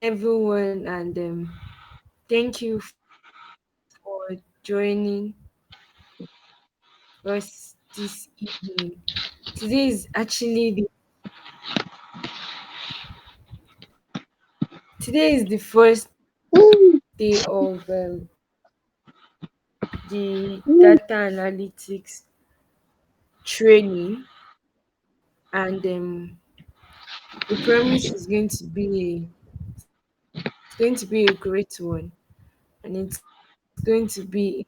everyone, and thank you for joining us this evening. Today is actually the first day of the data analytics training, and we promise it's going to be a great one, and it's going to be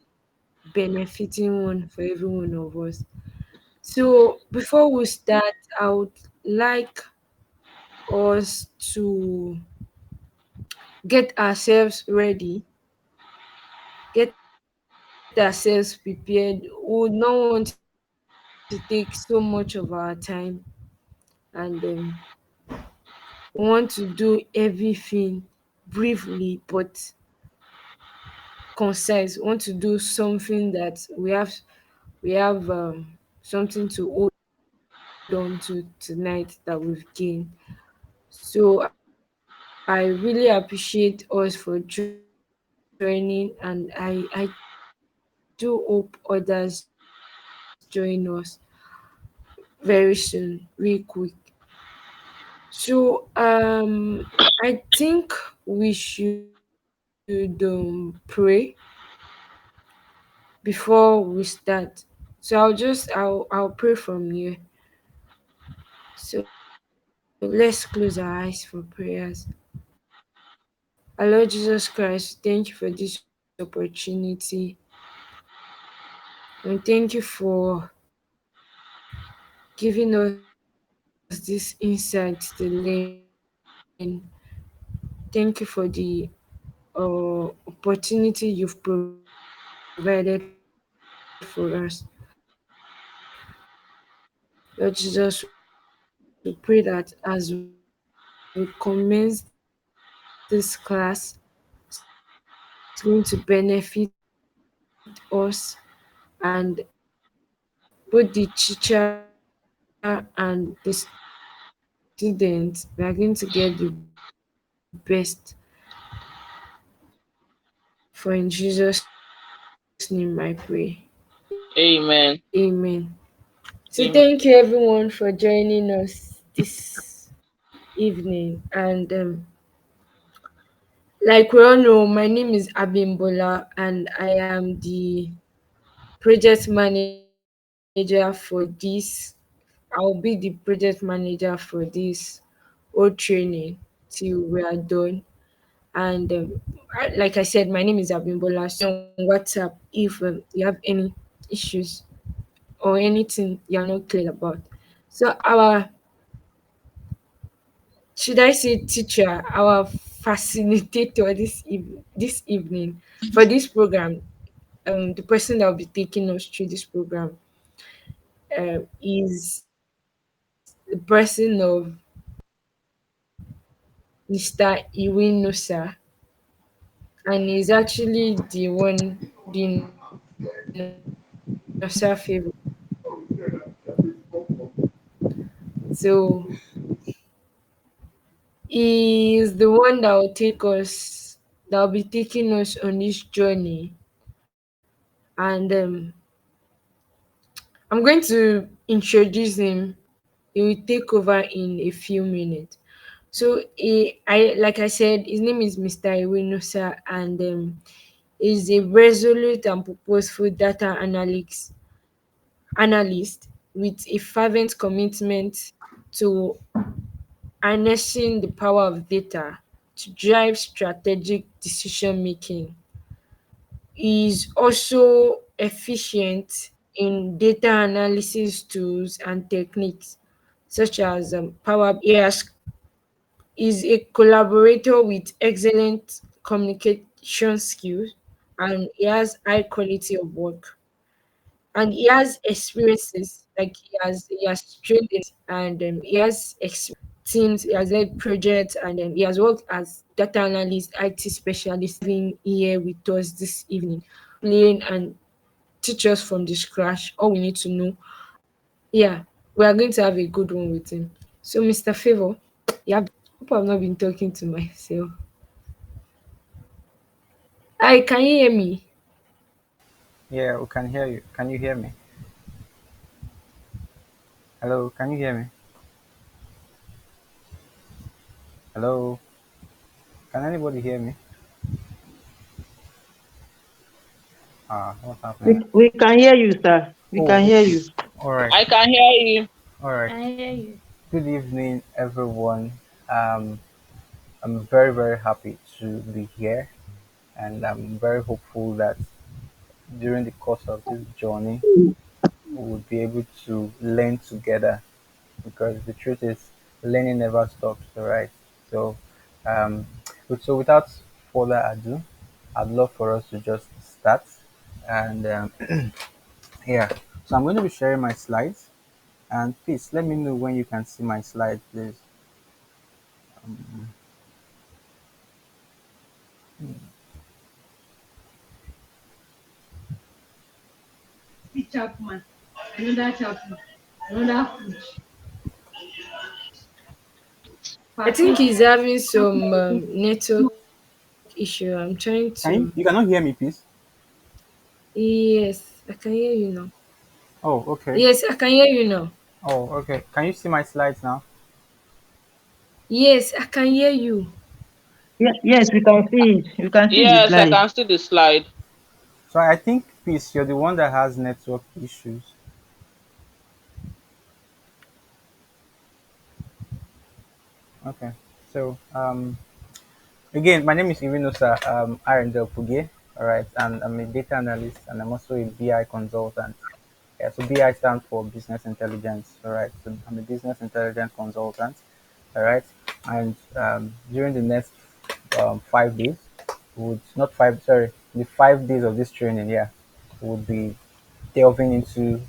benefiting one for every one of us. So before we start, I would like us to get ourselves ready, get ourselves prepared. We would not want to take so much of our time, and we want to do everything briefly but concise. We want to do something that we have something to hold on to tonight that we've gained. So I really appreciate us for joining, and I do hope others join us very soon, real quick. So I think we should pray before we start. So I'll pray from here. So let's close our eyes for prayers. Our Lord Jesus Christ, thank you for this opportunity. And thank you for giving us this insight to learn. Thank you for the opportunity you've provided for us. Lord Jesus, we pray that as we commence this class, it's going to benefit us, and both the teacher and the students, we are going to get the best. For in Jesus' name I pray. Amen. Amen. So thank you Amen. everyone for joining us this evening. And like we all know, my name is Abimbola, and I am the project manager for this. I'll be the project manager for this whole training till we are done. And like I said, my name is Abimbola. So on WhatsApp if you have any issues or anything you're not clear about. So our, should I say teacher, our facilitator this evening for this program, the person that will be taking us through this program is the person of Mr. Iwinosa, and he's actually the one, the Nosa favorite. So he is the one that will be taking us on this journey. And I'm going to introduce him. He will take over in a few minutes. So like I said, his name is Mr. Iwinosa, and is a resolute and purposeful data analyst with a fervent commitment to harnessing the power of data to drive strategic decision making. He is also efficient in data analysis tools and techniques such as Power. Is a collaborator with excellent communication skills, and he has high quality of work. And he has experiences, like he has trained in and he has teams, he has led projects, and he has worked as data analyst, IT specialist, being here with us this evening, playing and teach us from the scratch all we need to know. Yeah, we are going to have a good one with him. So, Mr. Favor, you have. Hope I've not been talking to myself. Hi, can you hear me? Yeah, we can hear you. Can you hear me? Hello, can you hear me? Hello, can anybody hear me? What's happening? We can hear you, sir. We Oh, can hear okay. you. All right. I can hear you. All right. I hear you. Good evening, everyone. I'm very, very happy to be here, and I'm very hopeful that during the course of this journey, we will be able to learn together because the truth is, learning never stops, all right? So, um, without further ado, I'd love for us to just start. And yeah, so I'm going to be sharing my slides. And please let me know when you can see my slide, please. Chapman, another Chapman, another food. I think Patrick. he's having some network issue. I'm trying Can to. you cannot hear me, please? Yes, I can hear you now. Oh, okay. Yes, I can hear you now. Oh, okay. Can you see my slides now? Yes, I can hear you. Yes, we can see it. You can see the Yes, I slide. can see the slide. So I think, please, you're the one that has network issues. Okay. So again, my name is Irinosa Arendel Puge. All right, and I'm a data analyst, and I'm also a BI consultant. Yeah, so BI stands for business intelligence. All right, so I'm a business intelligence consultant. All right, and during the next 5 days, would not five, sorry, the 5 days of this training, yeah, would be delving into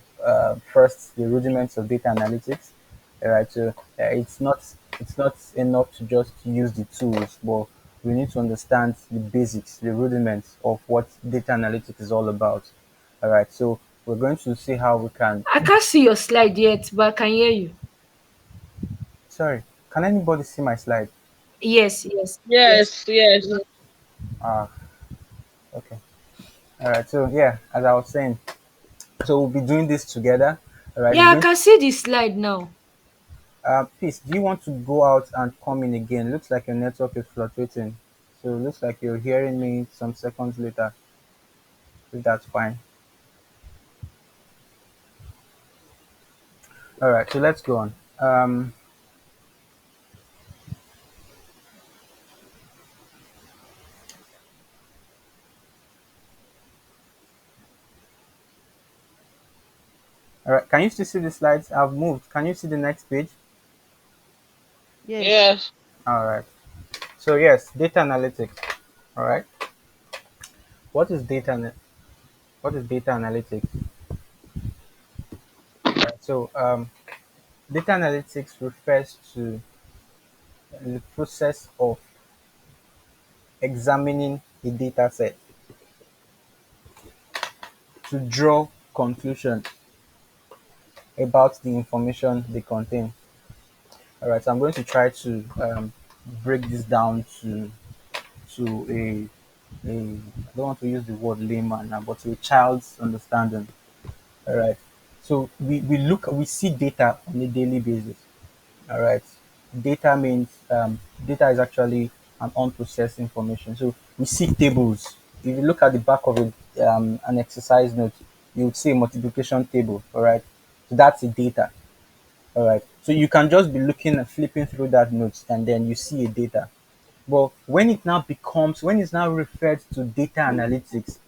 first the rudiments of data analytics. All right, so it's not enough to just use the tools, but we need to understand the basics, the rudiments of what data analytics is all about. All right, so we're going to see how we can. I can't see your slide yet, but I can hear you. Sorry, can anybody see my slide? Yes, yes, yes, Yes, yes. yes. Ah, okay. All right, so yeah, as I was saying, so we'll be doing this together. All right, we're Yeah, I going. can see the slide now. Please, do you want to go out and come in again? Looks like your network is fluctuating. So it looks like you're hearing me some seconds later. If that's fine. All right, so let's go on. All right, can you still see the slides? I've moved. Can you see the next page? Yes. Yes. All right. So yes, data analytics. All right. What is data? What is data analytics? All right. So data analytics refers to the process of examining a data set to draw conclusions about the information they contain. All right, so I'm going to try to break this down to a I don't want to use the word layman now, but to a child's understanding. All right, so we see data on a daily basis. All right, data means data is actually an unprocessed information. So we see tables. If you look at the back of an exercise note, you would see a multiplication table. All right, so that's the data. All right. So you can just be looking and flipping through that notes and then you see a data. But when it's now referred to data analytics,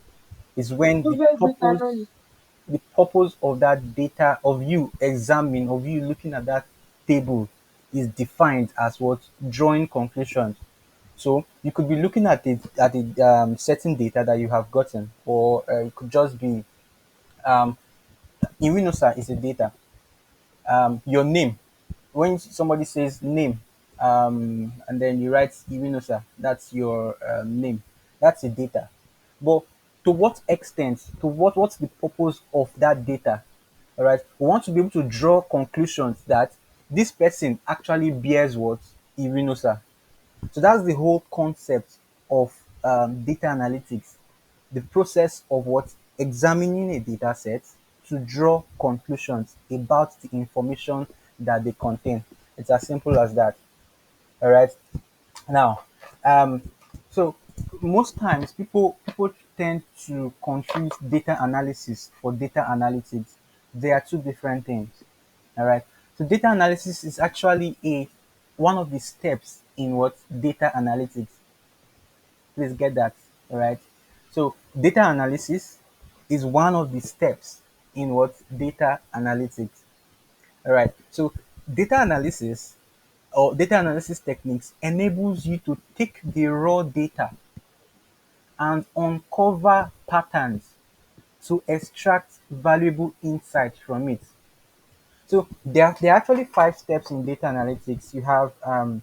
is when the purpose of that data of you examining, of you looking at that table is defined as what drawing conclusions. So you could be looking at the certain data that you have gotten, or it could just be um, in Winosa is a data. Your name. When somebody says name, and then you write Irinosa, that's your name. That's a data. But to what extent, what's the purpose of that data? All right. We want to be able to draw conclusions that this person actually bears what Irinosa. So that's the whole concept of data analytics, the process of what examining a data set to draw conclusions about the information that they contain. It's as simple as that. All right. Now, um, so most times people tend to confuse data analysis for data analytics. They are two different things. All right. So data analysis is actually a one of the steps in what data analytics. Please get that. All right. So data analysis is one of the steps in what data analytics. All right. So data analysis or data analysis techniques enables you to take the raw data and uncover patterns to extract valuable insights from it. So there are actually five steps in data analytics. You have um,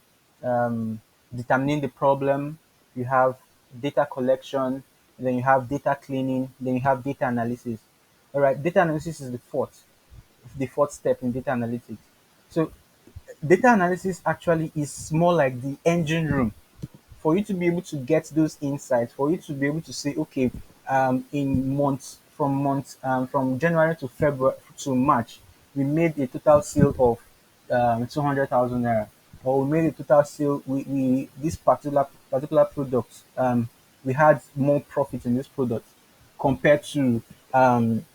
determining the problem, you have data collection, then you have data cleaning, then you have data analysis. All right, data analysis is the fourth step in data analytics. So data analysis actually is more like the engine room for you to be able to get those insights, for you to be able to say, okay, in from January to February to March, we made a total sale of 200,000 naira, or we made a total sale. We this particular product, we had more profit in this product compared to um,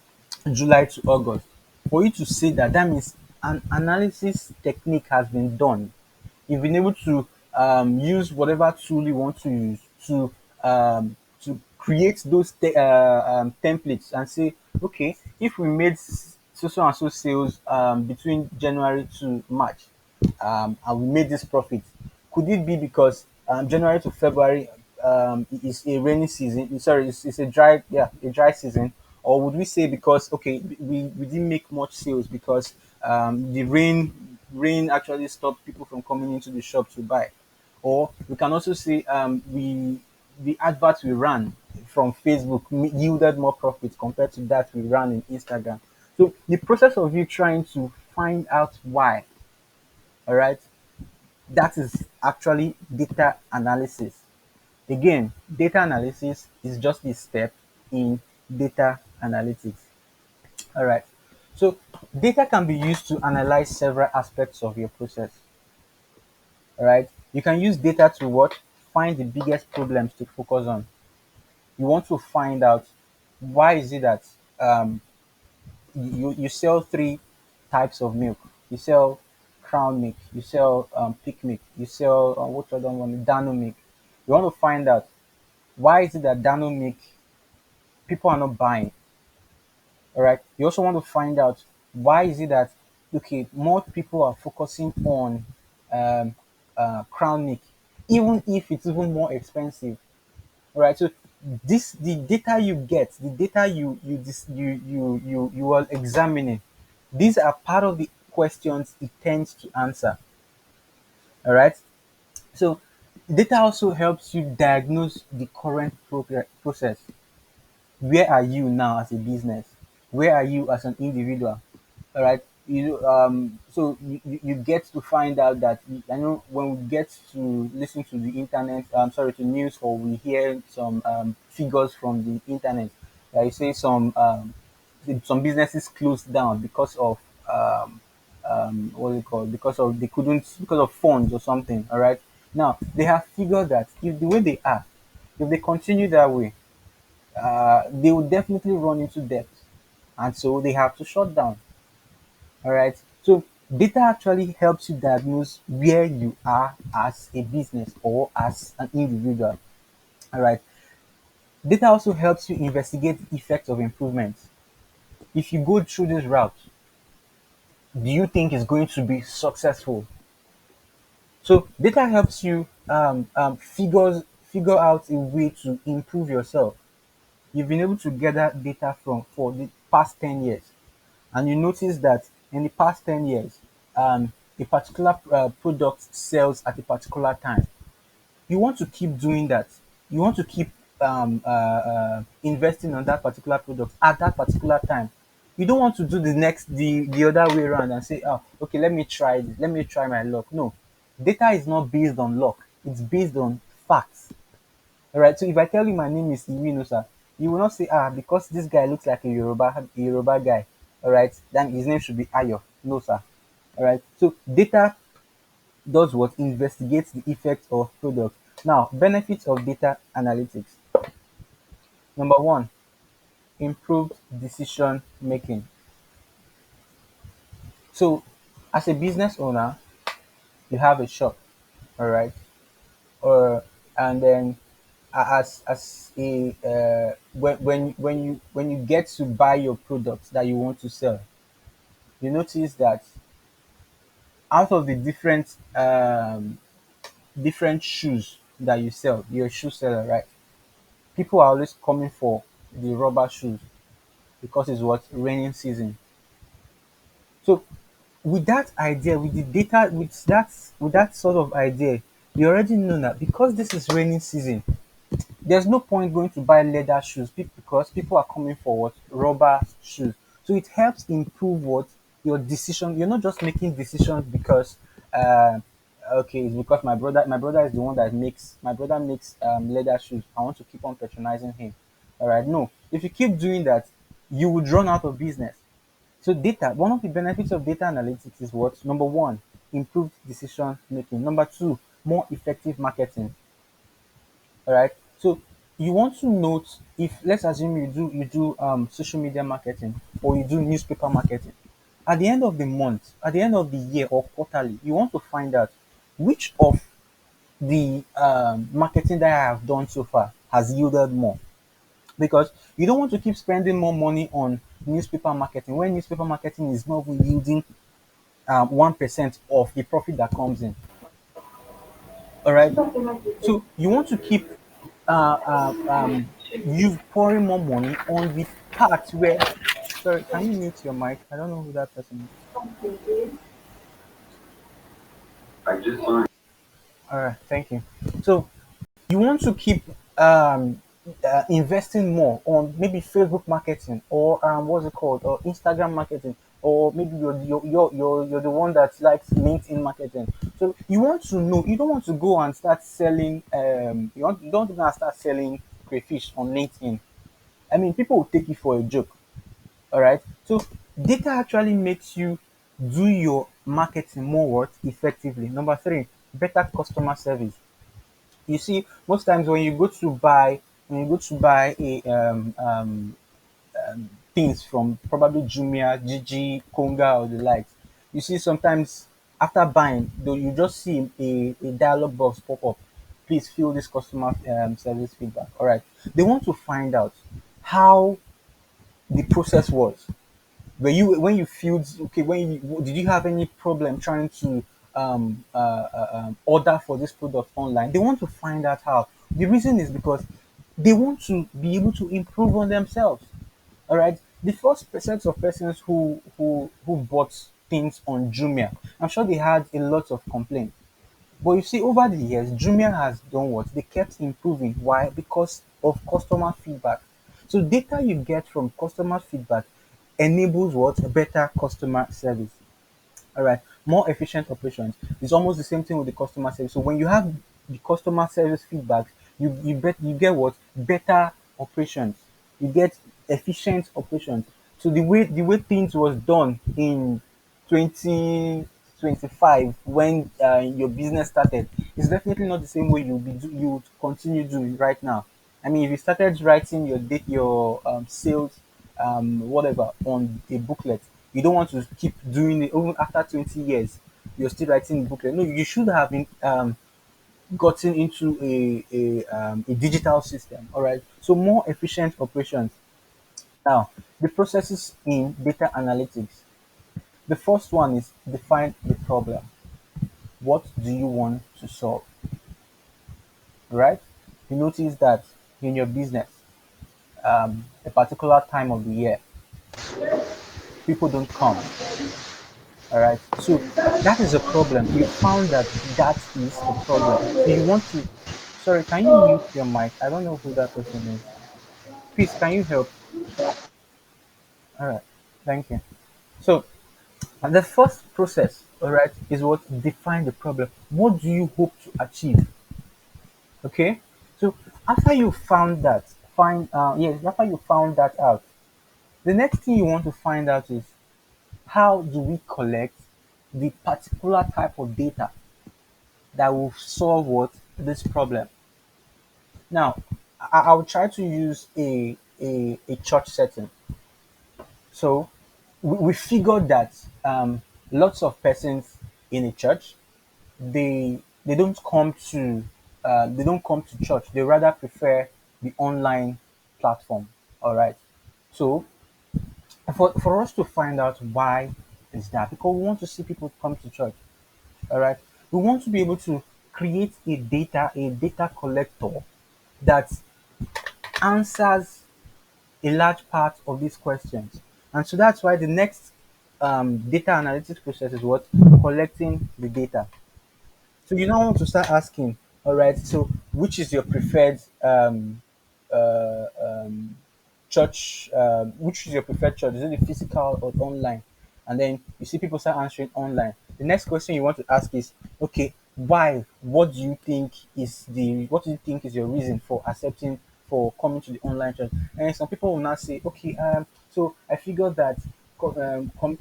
July to August. For you to say that, that means an analysis technique has been done. You've been able to use whatever tool you want to use to create those templates and say, okay, if we made so and so sales between January to March, and we made this profit, could it be because January to February is a rainy season? Sorry, it's a dry season, or would we say because okay, we didn't make much sales because the rain actually stopped people from coming into the shop to buy, or we can also say the adverts we ran from Facebook yielded more profits compared to that we ran in Instagram. So the process of you trying to find out why, all right, that is actually data analysis. Again, data analysis is just a step in data analytics. All right. So data can be used to analyze several aspects of your process. All right. You can use data to what? Find the biggest problems to focus on. You want to find out why is it that um, you sell three types of milk. You sell crown milk, you sell peak milk, you sell what other one? Dano milk. You want to find out why is it that Dano milk people are not buying. All right. You also want to find out why is it that okay more people are focusing on um, crown milk, even if it's even more expensive. All right. So this the data you get, the data you are examining. These are part of the questions it tends to answer. All right. So data also helps you diagnose the current process. Where are you now as a business? Where are you as an individual? All right. So you get to find out that I know when we get to listen to the internet, sorry, to news, or we hear some figures from the internet. You say some businesses closed down because of um, what do you call it? Because of they couldn't because of funds or something. All right. Now they have figured that if the way they are, if they continue that way, they will definitely run into debt, and so they have to shut down. All right. So data actually helps you diagnose where you are as a business or as an individual. All right. Data also helps you investigate the effects of improvements. If you go through this route, do you think it's going to be successful? So data helps you figure out a way to improve yourself. You've been able to gather data from for the past 10 years, and you notice that in the past 10 years, a particular product sells at a particular time. You want to keep doing that. You want to keep investing on that particular product at that particular time. You don't want to do the other way around and say, oh, okay, let me try this. Let me try my luck. No, data is not based on luck. It's based on facts. All right. So if I tell you my name is Iwinu, sir, you will not say, because this guy looks like a Yoruba guy. All right. Then his name should be Ayo. No, sir. All right. So data does what? Investigates the effects of products. Now, benefits of data analytics. Number one, improved decision making. So, as a business owner, you have a shop, all right, or and then as a when you get to buy your products that you want to sell, you notice that out of the different shoes that you sell, you're a shoe seller, right? People are always coming for the rubber shoes because it's what raining season. So with that idea, with the data, with that sort of idea, you already know that because this is raining season, there's no point going to buy leather shoes because people are coming for what rubber shoes. So it helps improve what your decision. You're not just making decisions because uh, okay, it's because my brother is the one that makes my brother makes leather shoes. I want to keep on patronizing him. All right, no. If you keep doing that, you would run out of business. So data, one of the benefits of data analytics is what? Number one, improved decision making. Number two, more effective marketing. All right. So you want to note if let's assume you do social media marketing or you do newspaper marketing. At the end of the month, at the end of the year or quarterly, you want to find out which of the marketing that I have done so far has yielded more. Because you don't want to keep spending more money on newspaper marketing when newspaper marketing is not even yielding 1% of the profit that comes in. All right. So you want to keep you pouring more money on the parts where. Sorry, can you mute your mic? I don't know who that person is. All right, thank you. So you want to keep investing more on maybe Facebook marketing or what's it called or Instagram marketing or maybe you're the one that likes LinkedIn marketing. So you want to know you don't want to go and start selling you don't want to start selling crayfish on LinkedIn. I mean people will take you for a joke. All right. So data actually makes you do your marketing more what effectively. Number three, better customer service. You see, most times when you go to buy a things from probably Jumia, Gigi, Konga, or the likes, you see sometimes after buying, though you just see a dialog box pop up. Please fill this customer service feedback. All right, they want to find out how the process was. When you feel okay, did you have any problem trying to order for this product online? They want to find out how. The reason is because they want to be able to improve on themselves. All right. The first percent of persons who bought things on Jumia, I'm sure they had a lot of complaints. But you see, over the years, Jumia has done what? They kept improving. Why? Because of customer feedback. So data you get from customer feedback enables what? Better customer service. All right. More efficient operations. It's almost the same thing with the customer service. So when you have the customer service feedback, you get what? Better operations. You get efficient operations. So the way things was done in 2025 when your business started is definitely not the same way you would continue doing right now. I mean, if you started writing your sales whatever on a booklet, you don't want to keep doing it even after 20 years. You're still writing booklet. No, you should have been gotten into a digital system. All right. So more efficient operations. Now, the processes in data analytics. The first one is define the problem. What do you want to solve? Right? You notice that in your business, a particular time of the year, people don't come. All right. So that is a problem. You found that that is a problem. So you want to. Sorry, can you mute your mic? I don't know who that person is. Please, can you help? All right. Thank you. So the first process, all right, is what define the problem. What do you hope to achieve? Okay. So After you found that, after you found that out, the next thing you want to find out is how do we collect the particular type of data that will solve what this problem. Now, I'll try to use a church setting. So we figured that lots of persons in a church, they don't come to they don't come to church. They rather prefer the online platform. All right. So for us to find out why is that, because we want to see people come to church. All right. We want to be able to create a data collector that answers a large part of these questions. And so that's why the next data analytics process is what? Collecting the data. So you now want to start asking, all right, so which is your preferred uh, um, church? Which is your preferred church? Is it the physical or online? And then you see people start answering online. The next question you want to ask is, okay, why? What do you think is your reason for accepting, for coming to the online church? And some people will now say, okay, so I figured that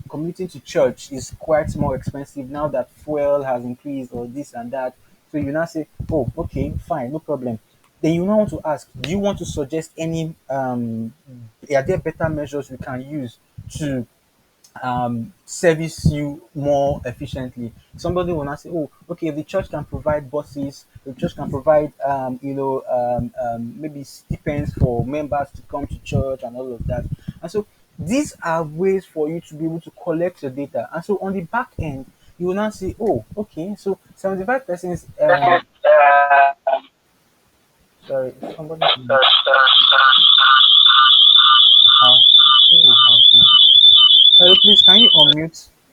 commuting to church is quite more expensive now that fuel has increased or this and that. So you now say, oh, okay, fine, no problem. Then you now want to ask, do you want to suggest any, are there better measures we can use to service you more efficiently? Somebody will not say, oh, okay, if the church can provide buses, the church can provide, maybe stipends for members to come to church and all of that. And so these are ways for you to be able to collect your data. And so on the back end, you will now say, oh, okay, so 75%, sorry, somebody, how, sorry, please, can you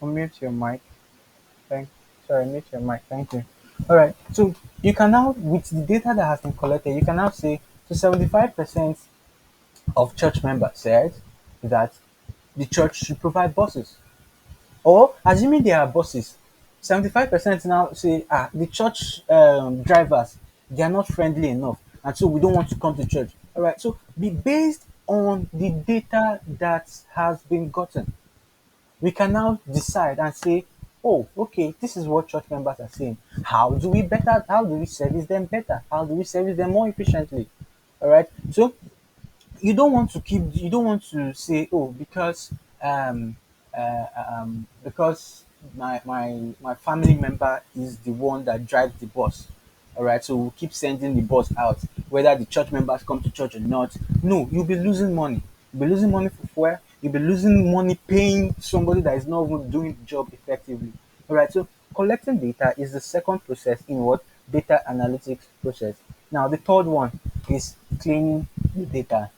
unmute your mic? Thank, sorry, mute your mic. Thank you. All right. So you can now, with the data that has been collected, you can now say, so 75% of church members said that the church should provide buses. Or assuming there are buses, 75% now say, the church drivers, they are not friendly enough, and so we don't want to come to church. All right. So be based on the data that has been gotten, we can now decide and say, oh, okay, this is what church members are saying. How do we service them better? How do we service them more efficiently? All right. So you don't want to say, oh, um because my family member is the one that drives the bus. All right, so we'll keep sending the bus out, whether the church members come to church or not. No, you'll be losing money. You'll be losing money for fuel. You'll be losing money paying somebody that is not even doing the job effectively. All right, so collecting data is the second process in what? Data analytics process. Now, the third one is cleaning the data.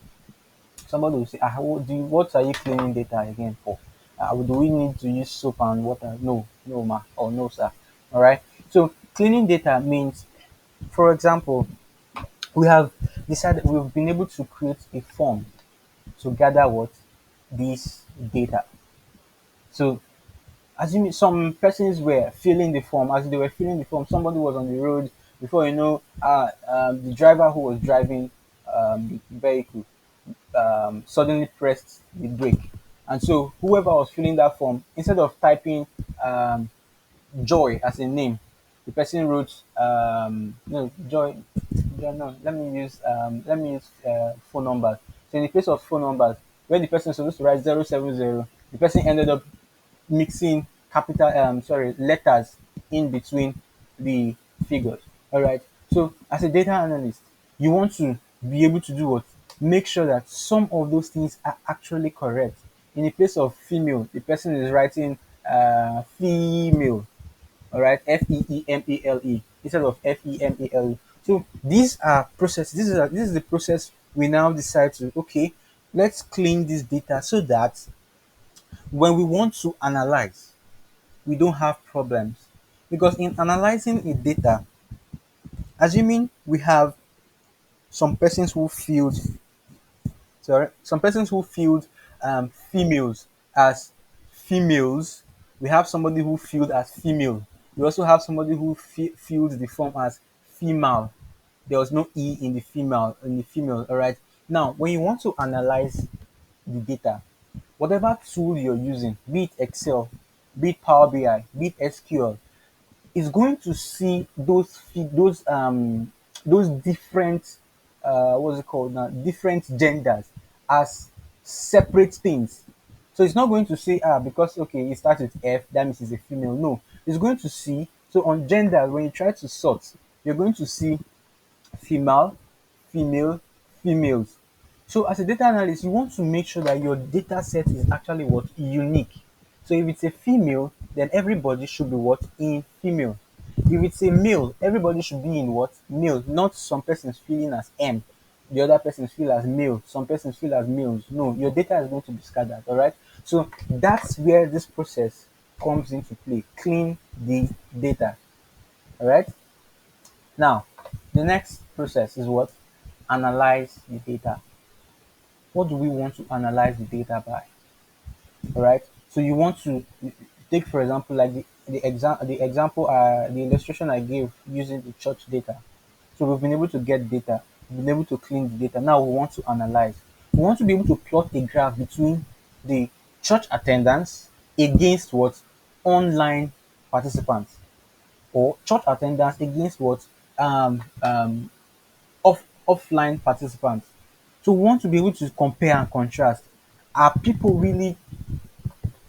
Somebody will say, what are you cleaning data again for? Do we need to use soap and water? No, no, ma, or no, sir. All right. So cleaning data means, for example, we've been able to create a form to gather what? This data. So assuming some persons were filling the form, as they were filling the form, somebody was on the road. Before you know, the driver who was driving the vehicle suddenly pressed the brake. And so whoever was filling that form, instead of typing um, Joy as a name, the person wrote no Joy. No, let me use phone numbers. So in the place of phone numbers, when the person was supposed to write 070, the person ended up mixing letters in between the figures. All right. So as a data analyst, you want to be able to do what? Make sure that some of those things are actually correct. In the place of female, the person is writing female. All right, FEEMALE instead of FEMALE. So these are processes. This is the process we now decide to, okay, let's clean this data so that when we want to analyze, we don't have problems. Because in analyzing a data, assuming we have some persons who filled some persons who filled females as females, we have somebody who filled as female. We also have somebody who filled the form as female. there was no E in the female. All right. Now, when you want to analyze the data, whatever tool you're using, be it Excel, be it Power BI, be it SQL, is going to see those different what's it called now, different genders as separate things. So it's not going to say, because okay, it starts with F, that means it's a female. No, it's going to see. So on gender, when you try to sort, you're going to see female, female, females. So as a data analyst, you want to make sure that your data set is actually what, unique. So if it's a female, then everybody should be what, in female. If it's a male, everybody should be in what, male. Not some persons feeling as M, the other persons feel as male, some persons feel as males. No, your data is going to be scattered. All right. So that's where this process comes into play. Clean the data. All right. Now, the next process is what? Analyze the data. What do we want to analyze the data by? All right. So you want to take, for example, like the illustration I gave using the church data. So we've been able to get data, we've been able to clean the data. Now we want to analyze. We want to be able to plot a graph between the church attendance against what, online participants, or church attendance against what, offline participants. So we want to be able to compare and contrast. Are people really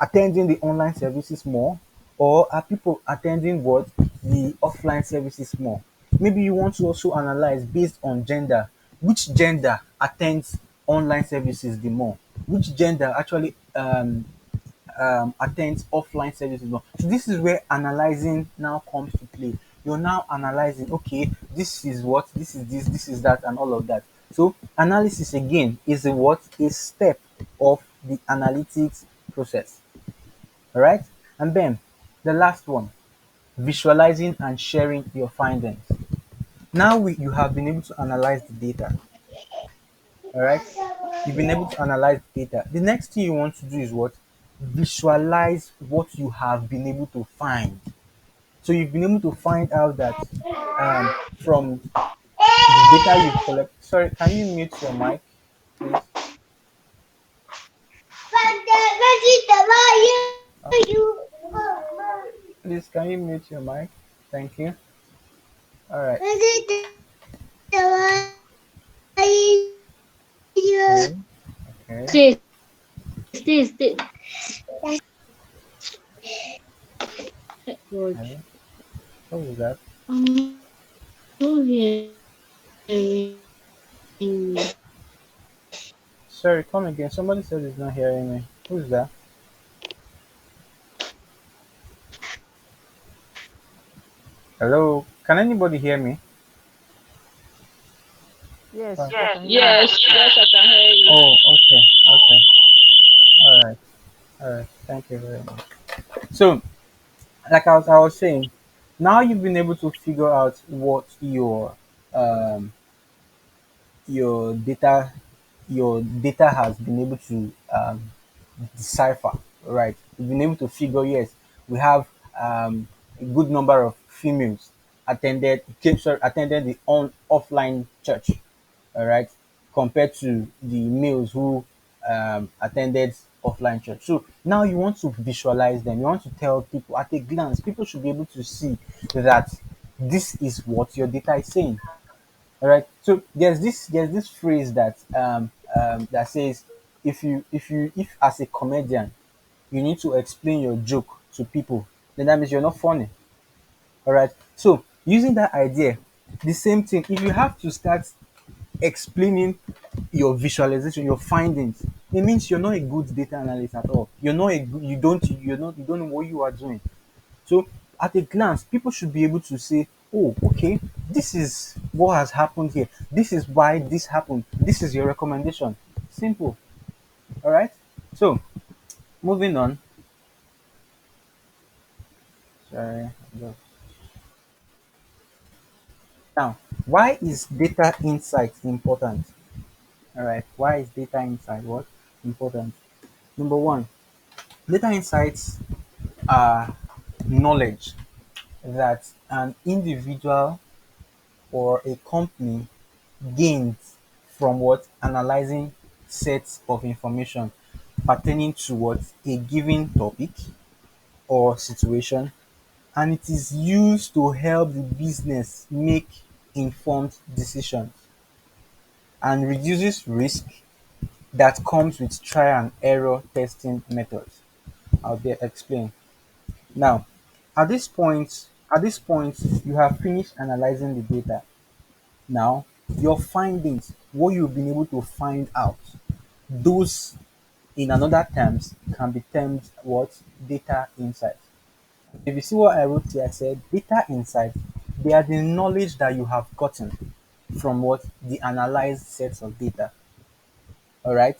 attending the online services more, or are people attending what, the offline services more? Maybe you want to also analyze based on gender, which gender attends online services the more, which gender actually attends offline services more. So this is where analyzing now comes to play. You're now analyzing, okay, this is what, this is that, and all of that. So analysis again is a what, a step of the analytics process. All right. And then the last one, visualizing and sharing your findings. Now you have been able to analyze the data. All right. You've been able to analyze the data. The next thing you want to do is what? Visualize what you have been able to find. So you've been able to find out that from the data you've collected. Sorry, can you mute your mic, please? Uh, Please, can you mute your mic? Thank you. All right. Okay. Okay. Stay, stay, stay. God. Okay. What was that? I'm not hearing you. Sorry, come again. Somebody said he's not hearing me. Who's that? Hello? Can anybody hear me? Yes, Uh, we can hear you. Yes, yes, I can hear you. oh, okay. Okay. All right. All right. Thank you very much. So, like I was saying, now you've been able to figure out what um your your data has been able to decipher, right? We've been able to figure, yes, we have a good number of females attended the offline church, all right, compared to the males who attended offline church. So now you want to visualize them. You want to tell people at a glance. People should be able to see that this is what your data is saying. All right. So there's this phrase that says, if as a comedian you need to explain your joke to people, then that means you're not funny. All right. So using that idea, the same thing. If you have to start explaining your visualization, your findings, it means you're not a good data analyst at all. You're not a good, you don't know what you are doing. So at a glance, people should be able to say, oh, okay, this is what has happened here. This is why this happened. This is your recommendation. Simple. All right. So moving on. Sorry. Now, why is data insight important? All right. Why is data insight what important? Number one, data insights are knowledge that an individual or a company gains from what analyzing sets of information pertaining to what a given topic or situation, and it is used to help the business make informed decisions and reduces risk that comes with trial and error testing methods. I'll be explain. Now, at this point, you have finished analyzing the data. Now, your findings, what you've been able to find out, those in another terms can be termed what? Data insights. If you see what I wrote here, I said data insights, they are the knowledge that you have gotten from what? The analyzed sets of data. All right,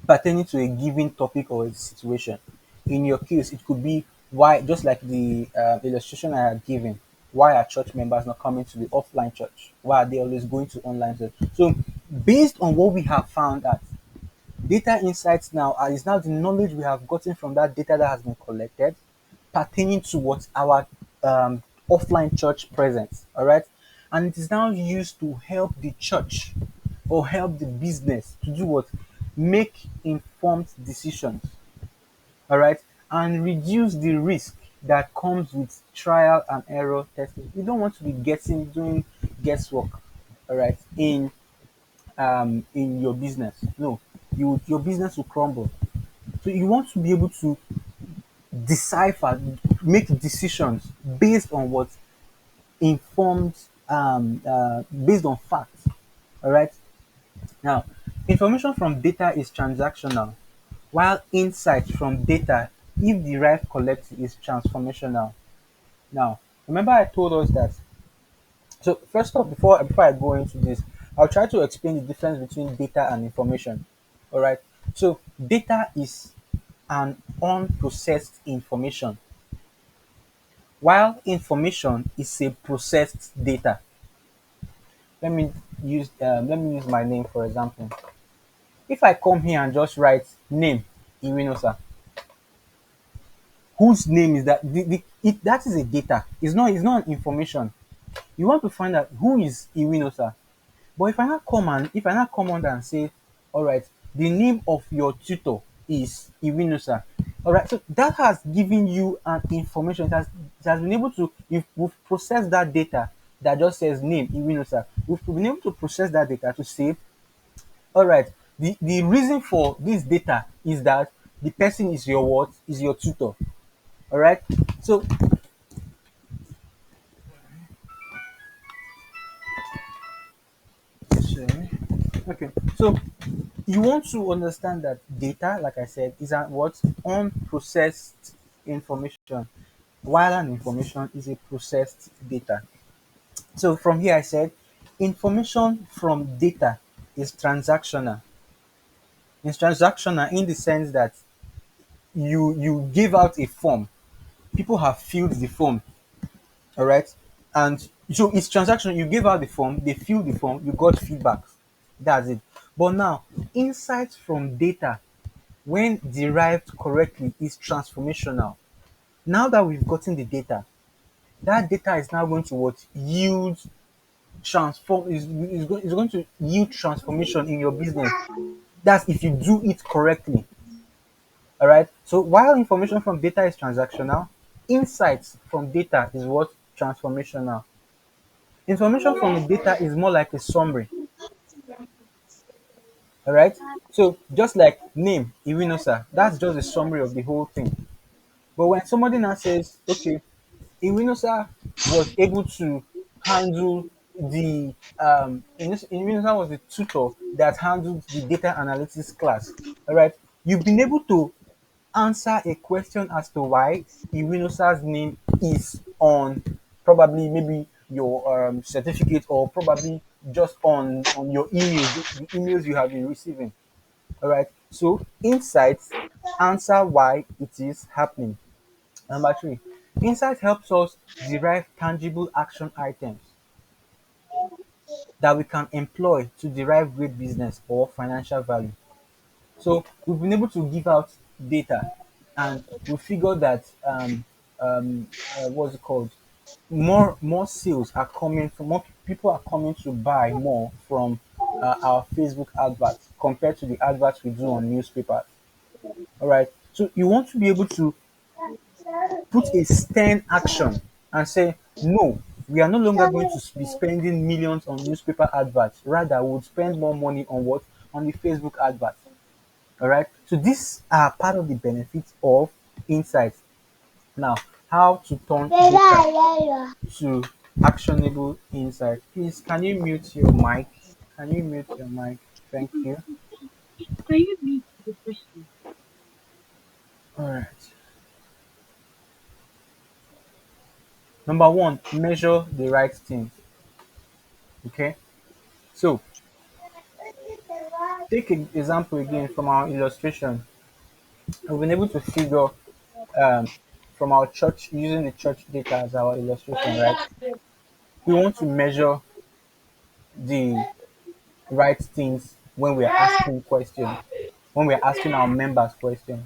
pertaining to a given topic or a situation. In your case, it could be why, just like the illustration I had given, why are church members not coming to the offline church? Why are they always going to online church? So, based on what we have found out, data insights now is now the knowledge we have gotten from that data that has been collected pertaining to what our offline church presence. All right. And it is now used to help the church or help the business to do what? Make informed decisions. All right. And reduce the risk that comes with trial and error testing. You don't want to be guessing, doing guesswork, all right, in your business. No, your business will crumble. So you want to be able to decipher, make decisions based on what? Informed, based on facts. All right. Now, information from data is transactional, while insight from data, if derived correctly, is transformational. Now, remember I told us that. So first off, before I go into this, I'll try to explain the difference between data and information. All right. So data is an unprocessed information, while information is a processed data. Let me use my name for example. If I come here and just write name Irinosa, whose name is that? That is a data. It's not an information. You want to find out who is Irinosa. But if I now come on and say, all right, the name of your tutor is Irinosa. All right, so that has given you an information. It has been able to, if we've processed that data that just says name Irinosa, we've been able to process that data to say, all right, the reason for this data is that the person is your what? Is your tutor. All right. So okay. So you want to understand that data, like I said, is a what? Unprocessed information, while an information is a processed data. So from here I said information from data is transactional. It's transactional in the sense that you give out a form, people have filled the form, all right, and so it's transactional. You give out the form, they fill the form, you got feedback. That's it. But now, insights from data, when derived correctly, is transformational. Now that we've gotten the data, that data is now going to what? Yield transform is going to yield transformation in your business. That's if you do it correctly. All right. So while information from data is transactional, insights from data is what? Transformational. Information from the data is more like a summary. All right. So just like name Irinosa, that's just a summary of the whole thing. But when somebody now says, okay, Irinosa was able to handle Irinosa was the tutor that handled the data analytics class. All right. You've been able to answer a question as to why Irinosa's name is on probably maybe your certificate, or probably just on your emails, the emails you have been receiving. All right. So insights answer why it is happening. Number three, insight helps us derive tangible action items that we can employ to derive great business or financial value. So we've been able to give out data, and we figured that what's it called? more sales are coming from more people are coming to buy more from our Facebook adverts compared to the adverts we do on newspapers. All right. So you want to be able to put a stern action and say, no, we are no longer going to be spending millions on newspaper adverts. Rather, we'll spend more money on what? On the Facebook adverts. All right. So these are part of the benefits of insights. Now, how to turn data to actionable insight. Please, can you mute your mic? Can you mute your mic? Thank you. Can you read the question? All right. Number one, measure the right things. Okay. So take an example again from our illustration. We've been able to figure um, from our church using the church data as our illustration, right? We want to measure the right things when we're asking questions, when we're asking our members questions.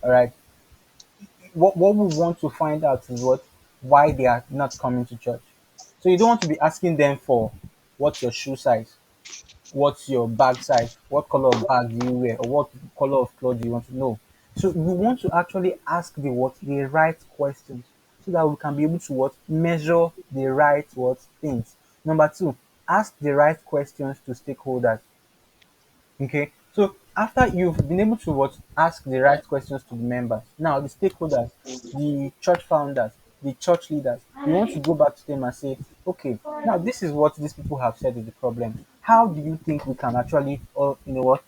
All right. What we want to find out is what why they are not coming to church. So you don't want to be asking them for what's your shoe size, what's your bag size, what color of bag do you wear, or what color of clothes do you want to know. So we want to actually ask the right questions so that we can be able to what measure the right what things. Number two, ask the right questions to stakeholders. Okay, so after you've been able to what ask the right questions to the members, now the stakeholders, the church founders, the church leaders, you want to go back to them and say, okay, now this is what these people have said is the problem. How do you think we can actually, what,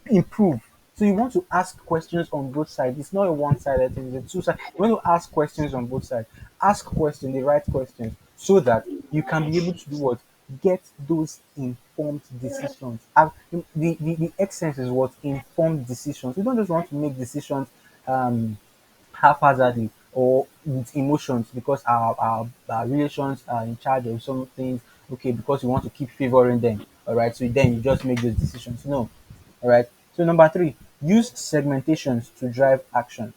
improve? So you want to ask questions on both sides. It's not a one-sided thing; it's a two-sided. You want to ask questions on both sides. Ask questions, the right questions, so that you can be able to do what get those informed decisions. And the essence is what informed decisions. We don't just want to make decisions um, haphazardly or with emotions because our relations are in charge of some things. Okay, because you want to keep favoring them. All right, so then you just make those decisions. No, all right. So number three, use segmentations to drive action.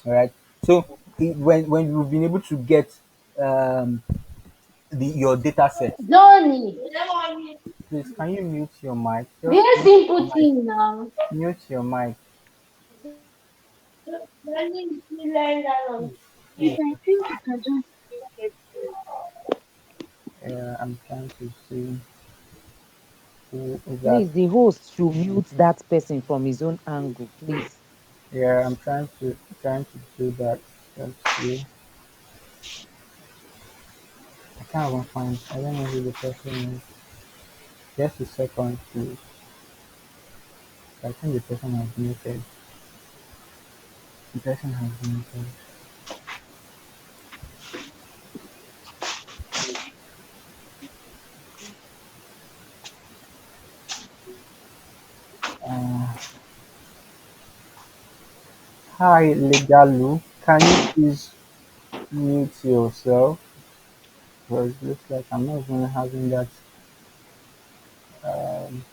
All right. So when you've been able to get um, your data set. Johnny, Please, can you mute your mic? Just very mute your simple mic. thing now. Mute your mic. Johnny, you learn that one. Yes, Please. I think you can just get I'm trying to see who is that. Please, the host should mute that person from his own angle, please. Yeah, I'm trying to do that. Let's see. I can't even find. I don't know who the person is. Just a second, please. I think the person has muted. The person has muted. Uh, Hi, Legalu. Can you please mute yourself? Because it looks like I'm not even having that. Um,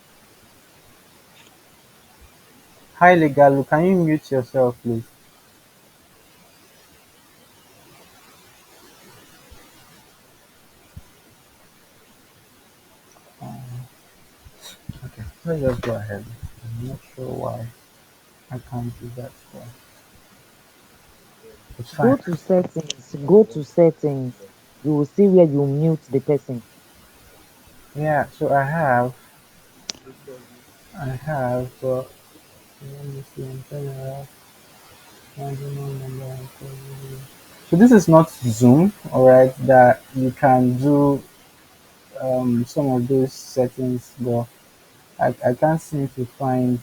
Hi, Legalu. Can you mute yourself, please? Okay, let's just go ahead. I'm not sure why I can't do that, but it's fine. Go to settings, go to settings. You will see where you mute the person. Yeah, so but let me see, I'm trying to have marginal number. So this is not Zoom, all right, that you can do some of those settings, but I can't seem to find,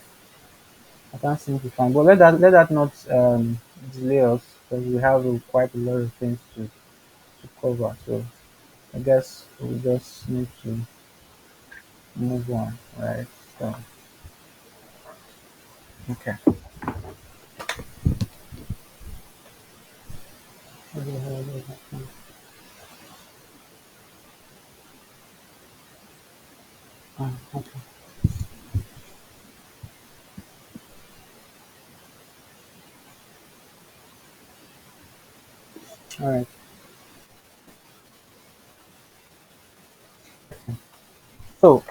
but let that not delay us because we have quite a lot of things to cover. So I guess we just need to move on, right? So, okay. What the hell is happening? Okay. All right. So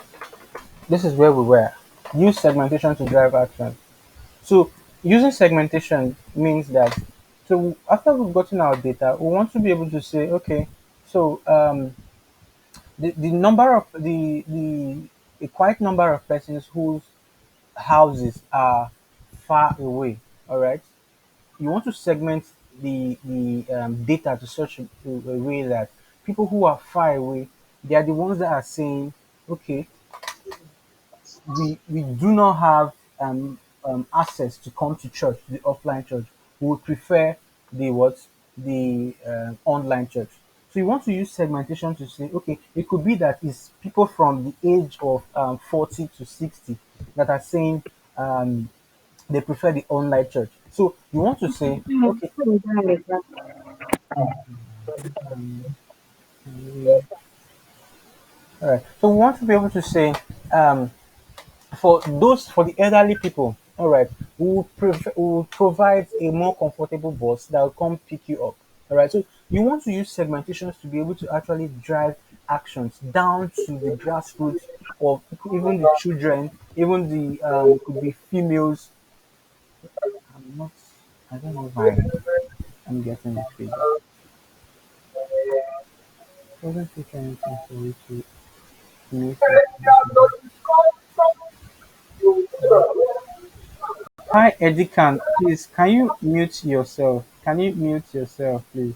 this is where we were. Use segmentation to drive action. So using segmentation means that, so after we've gotten our data, we want to be able to say, okay, so the number of the a quite number of persons whose houses are far away. All right, you want to segment the data to such a way that people who are far away, they are the ones that are saying, okay, we do not have access to come to church, the offline church. We would prefer the what the online church. So you want to use segmentation to say, okay, it could be that it's people from the age of 40 to 60 that are saying um, they prefer the online church. So you want to say, okay, um, all right. So we want to be able to say, um, for the elderly people, all right, we will provide a more comfortable bus that will come pick you up. All right. So you want to use segmentations to be able to actually drive actions down to the grassroots of even the children, even the could be females. I'm not. I don't know why I'm getting this feedback. Doesn't take anything for you to mute yourself. Hi, Edikan. Please, can you mute yourself? Can you mute yourself, please?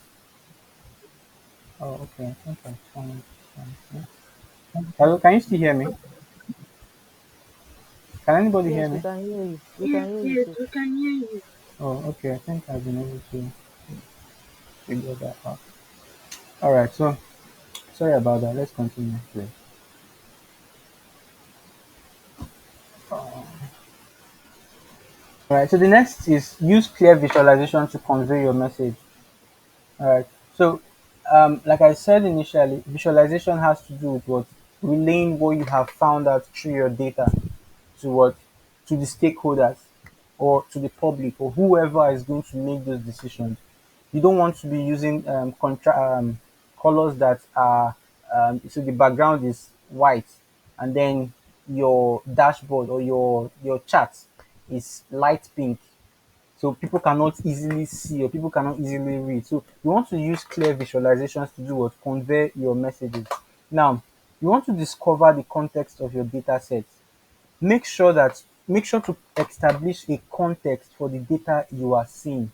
Oh, okay. I think I found something. Hello, can you still hear me? Can anybody hear Yes, we me? can hear you. We can Yes, hear you yes, too. we can hear you. Oh, okay. I think I've been able to figure that out. All right. So sorry about that. Let's continue, please. All right. So the next is use clear visualization to convey your message. All right. So, like I said initially, visualization has to do with what relaying what you have found out through your data to what to the stakeholders or to the public or whoever is going to make those decisions. You don't want to be using colors that are so the background is white and then your dashboard or your chart is light pink, so people cannot easily see or people cannot easily read. So you want to use clear visualizations to do what convey your messages. Now you want to discover the context of your data set. Make sure to establish a context for the data you are seeing.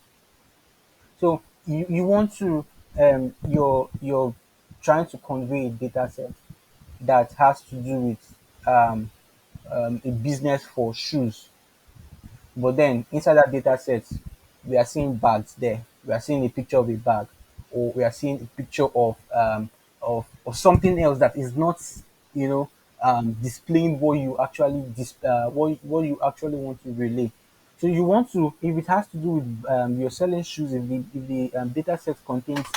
So you want to you're trying to convey a data set that has to do with a business for shoes. But then inside that data set, we are seeing bags there. We are seeing a picture of a bag, or we are seeing a picture of something else that is not, you know, displaying what you actually what you actually want to relay. So you want to, if it has to do with you're selling shoes, if the data set contains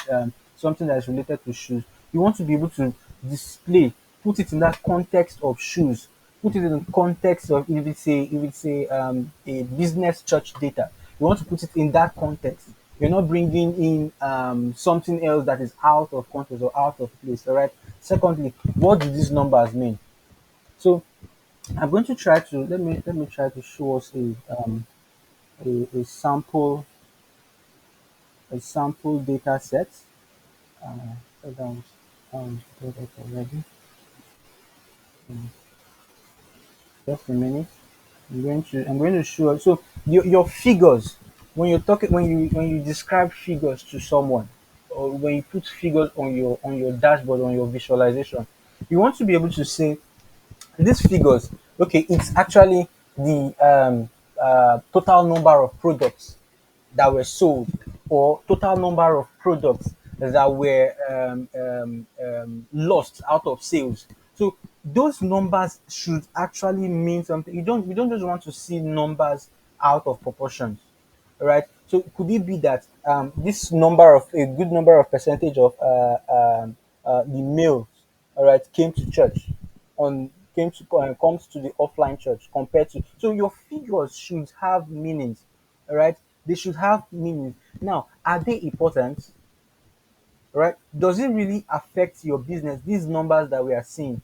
something that is related to shoes, you want to be able to display, put it in that context of shoes, put it in the context of if it's a business church data, you want to put it in that context. You're not bringing in something else that is out of context or out of place. All right. Secondly, what do these numbers mean? So I'm going to try to let me try to show us a sample data set. So that was put up already. Just a minute. I'm going to show. So your figures, when you're talking, when you describe figures to someone, or when you put figures on your dashboard, on your visualization, you want to be able to say these figures. Okay, it's actually the total number of products that were sold, or total number of products that were lost out of sales. So those numbers should actually mean something. We don't just want to see numbers out of proportion, right? So could it be that this number of a good number of percentage of the males, all right, came to church on came to comes to the offline church compared to, so your figures should have meanings, all right? They should have meanings. Now, are they important? Right? Does it really affect your business? These numbers that we are seeing,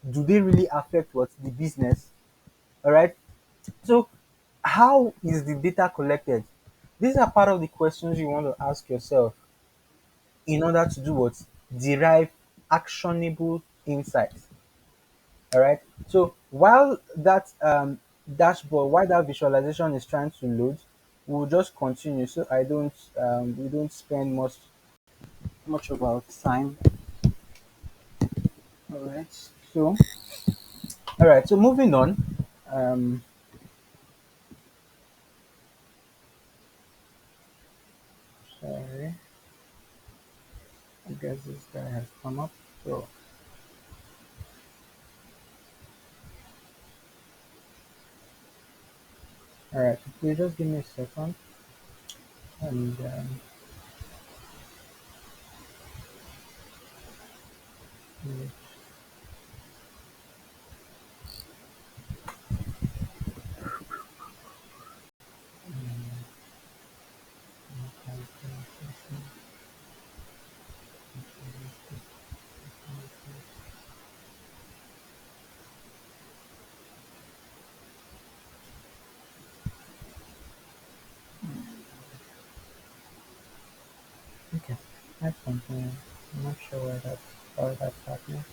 do they really affect what the business? All right. So how is the data collected? These are part of the questions you want to ask yourself in order to do what? Derive actionable insights. All right. So while that dashboard, while that visualization is trying to load, we'll just continue so I don't we don't spend much of our time. All right. So all right. So moving on. Um, sorry. I guess this guy has come up. So all right. Can you just give me a second? And okay, that's something. I'm not sure why that's happening.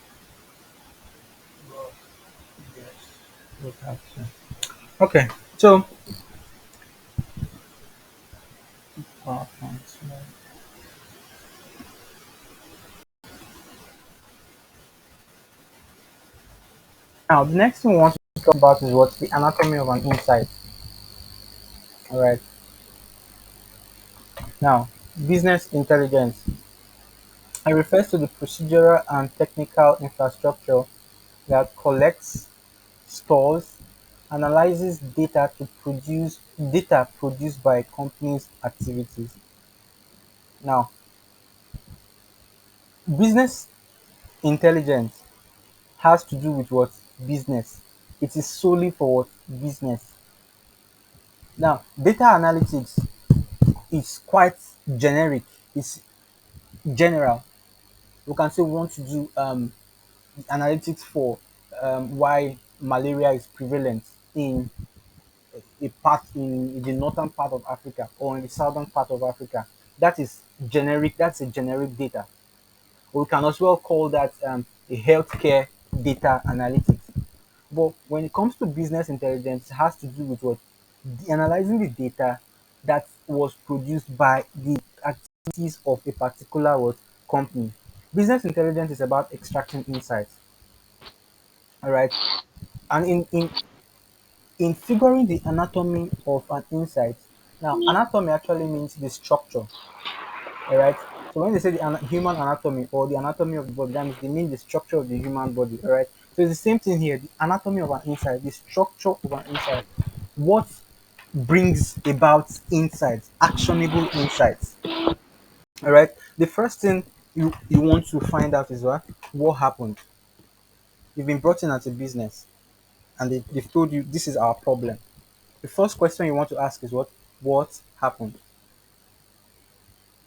Yes, we'll have to. Okay. So PowerPoint. Now the next thing we want to talk about is what the anatomy of an insight. All right. Now, business intelligence. It refers to the procedural and technical infrastructure that collects, stores, analyzes data produced by a company's activities. Now, business intelligence has to do with what? Business. It is solely for what? Business. Now, data analytics is quite generic. It's general. We can say we want to do analytics for why malaria is prevalent in a part in the northern part of Africa or in the southern part of Africa. That is generic. That's a generic data. We can as well call that a healthcare data analytics. But when it comes to business intelligence, it has to do with what? Analyzing the data that was produced by the activities of a particular what? Company. Business intelligence is about extracting insights. All right. And in figuring the anatomy of an insight, now anatomy actually means the structure. All right. So when they say the human anatomy or the anatomy of the body, that means they mean the structure of the human body. All right. So it's the same thing here. The anatomy of an insight, the structure of an insight, what brings about insights, actionable insights. All right. The first thing you want to find out is what happened. You've been brought in as a business, and they've told you this is our problem. The first question you want to ask is what happened.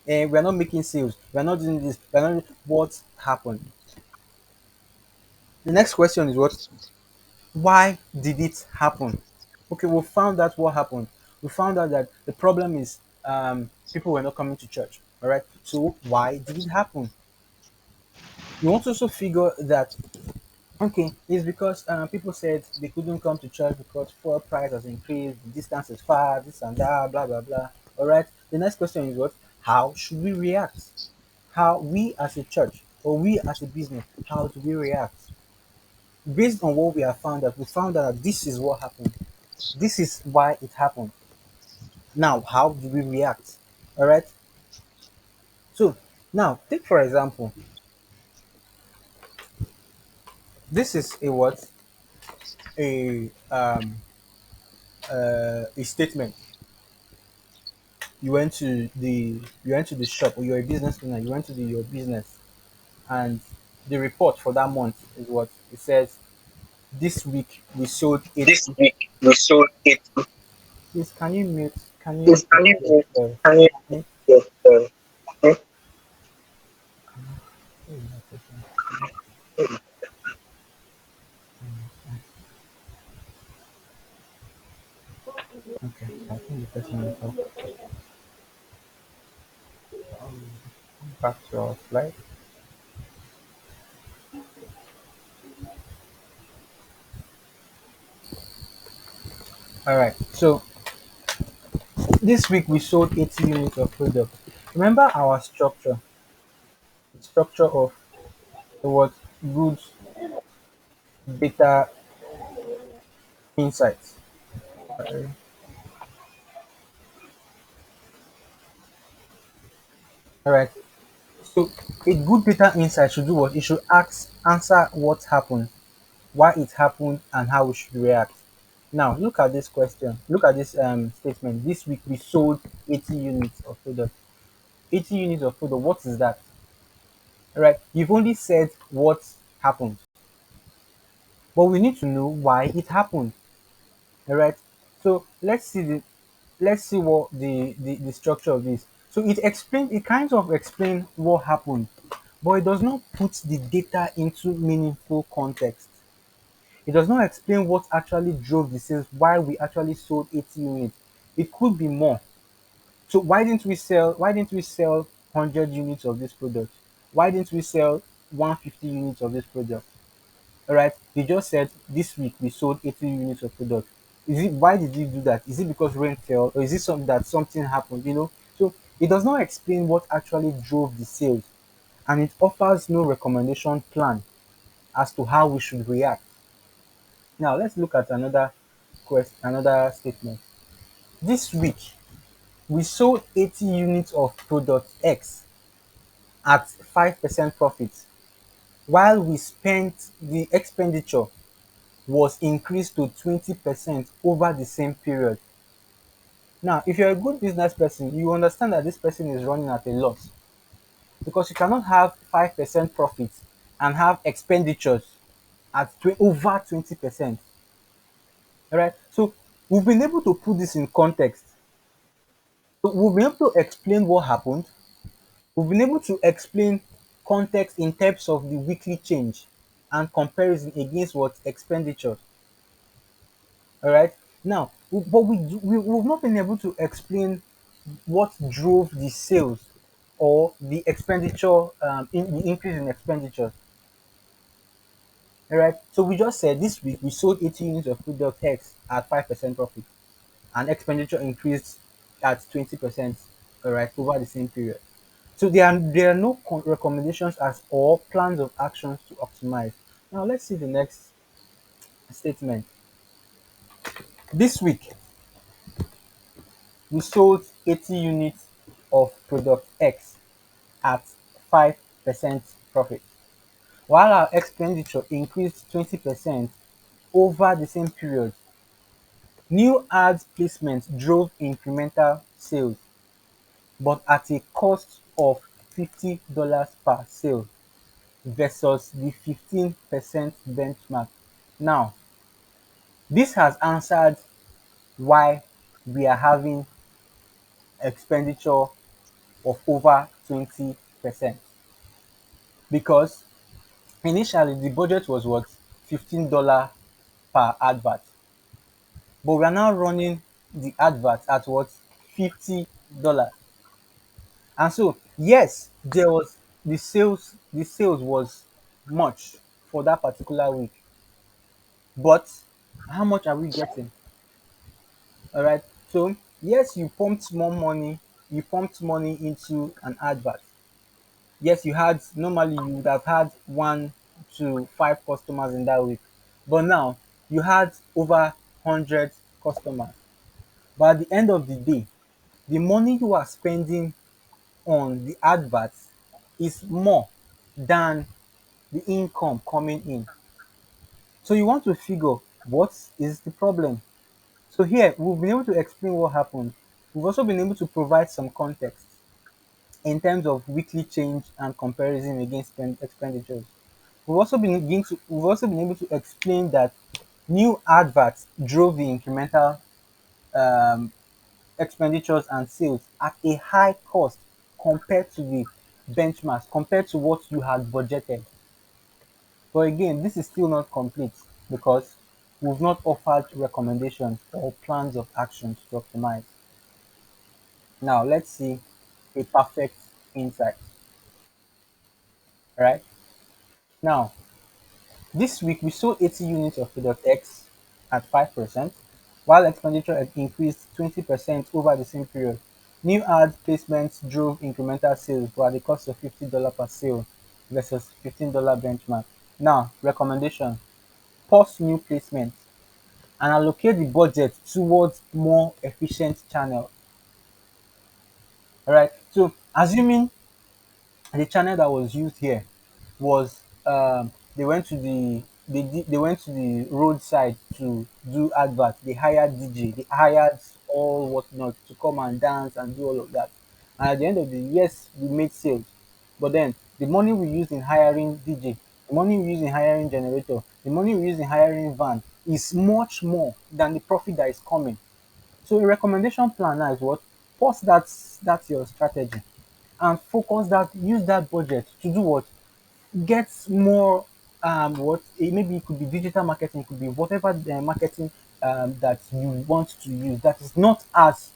We're not making sales. We're not doing this. What happened. The next question is why did it happen? Okay, we found out what happened. We found out that the problem is people were not coming to church. All right. So why did it happen? You want to also figure that okay, it's because people said they couldn't come to church because fuel price has increased, the distance is far, this and that, blah blah blah. All right. The next question is how should we react? How we as a church or we as a business, how do we react? Based on what we have found out, we found out that this is what happened. This is why it happened. Now, how do we react? All right. So now, take for example, this is a what? A statement. You went to the shop or you're a business owner. You went to your business, and the report for that month is what it says. This week we sold eight. This week we sold it. Please, can you mute? Can you Please, mute yourself? Okay? uh, Okay, I think the person will talk. Back to our slide. All right. So this week we sold 80 units of product. Remember our structure, the structure of the what goods, data, insights. Alright. All right. So a good data insight should do what? It should answer what happened, why it happened, and how we should react. Now look at this question. Look at this statement. This week we sold 80 units of product. 80 units of product. What is that? All right. You've only said what happened, but we need to know why it happened. All right. So let's see what the structure of this. So it kind of explains what happened, but it does not put the data into meaningful context. It does not explain what actually drove the sales, why we actually sold 80 units. It could be more. So why didn't we sell 100 units of this product? Why didn't we sell 150 units of this product? All right, they just said this week we sold 80 units of product. Is it why did you do that? Is it because rain fell, or is it something that something happened? So it does not explain what actually drove the sales, and it offers no recommendation plan as to how we should react. Now let's look at another statement. This week we sold 80 units of product X at 5% profit, while we spent the expenditure was increased to 20% over the same period. Now, if you're a good business person, you understand that this person is running at a loss because you cannot have 5% profit and have expenditures at over 20%. All right. So we've been able to put this in context. So we've been able to explain what happened. We've been able to explain context in terms of the weekly change and comparison against what expenditure. All right. Now, but we've not been able to explain what drove the sales or the expenditure, the increase in expenditure. All right. So we just said this week we sold 80 units of product X at 5% profit, and expenditure increased at 20%. All right, over the same period. So there are no recommendations as or plans of actions to optimize. Now let's see the next statement. This week we sold 80 units of product X at 5% profit, while our expenditure increased 20% over the same period. New ads placement drove incremental sales, but at a cost of $50 per sale versus the 15% benchmark. Now, this has answered why we are having expenditure of over 20%, because initially the budget was what, $15 per advert, but we are now running the advert at what, $50. And so yes, there was the sales was much for that particular week, but how much are we getting? All right. So yes, you pumped money into an advert. Yes, normally you would have had 1 to 5 customers in that week, but now you had over 100 customers. But at the end of the day, the money you are spending on the adverts is more than the income coming in. So you want to figure what is the problem. So here we've been able to explain what happened. We've also been able to provide some context in terms of weekly change and comparison against expenditures. We've also been able to explain that new adverts drove the incremental um, expenditures and sales at a high cost compared to the benchmarks, compared to what you had budgeted. But again, this is still not complete because we've not offered recommendations or plans of actions to optimize. Now, let's see a perfect insight, right? Now, this week we sold 80 units of product X at 5%, while expenditure had increased 20% over the same period. New ad placements drove incremental sales, but at the cost of $50 per sale versus $15 benchmark. Now, recommendation: pause new placements and allocate the budget towards more efficient channels. All right. So, assuming the channel that was used here was they went to they went to the roadside to do advert. They hired DJ, they hired all whatnot to come and dance and do all of that. And at the end of the yes, we made sales, but then the money we used in hiring DJ, the money we used in hiring generator, the money we used in hiring van is much more than the profit that is coming. So a recommendation plan now is what? Pause that's your strategy and focus that use that budget to do what? Get more what maybe it could be digital marketing, it could be whatever the marketing that you want to use that is not as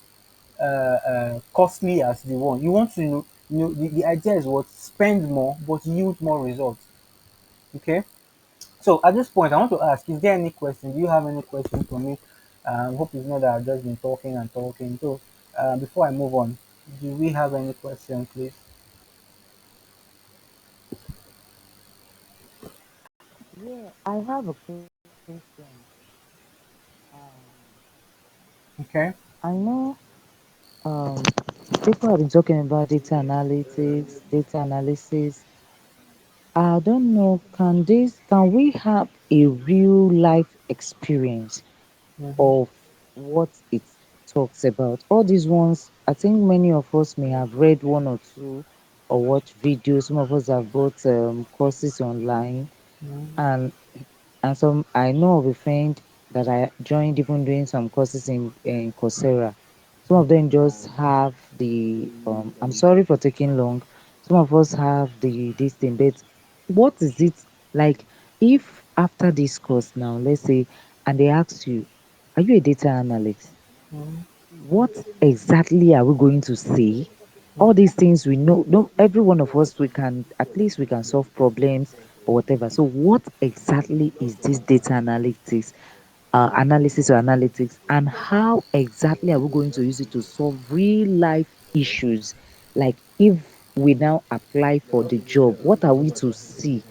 costly as the one. You want to the idea is what? Spend more but yield more results. Okay. So at this point, I want to ask: is there any question? Do you have any question for me? Hope it's not that I've just been talking and talking. So before I move on, do we have any questions, please? Yeah, I have a question. Um, Okay. I know people have been talking about data analytics, data analysis. I don't know, can we have a real life experience Mm-hmm. of what it talks about? All these ones, I think many of us may have read one or two or watched videos. Some of us have bought courses online, Mm-hmm. and some I know of a friend that I joined even doing some courses in Coursera. Some of them just have the I'm sorry for taking long. Some of us have the this thing, but what is it like if after this course now, let's say, and they ask you, are you a data analyst? Mm-hmm. What exactly are we going to say? All these things we know, no, every one of us, we can, at least we can solve problems or whatever. So what exactly is this data analytics, analysis or analytics, and how exactly are we going to use it to solve real life issues? Like if we now apply for the job, what are we to see?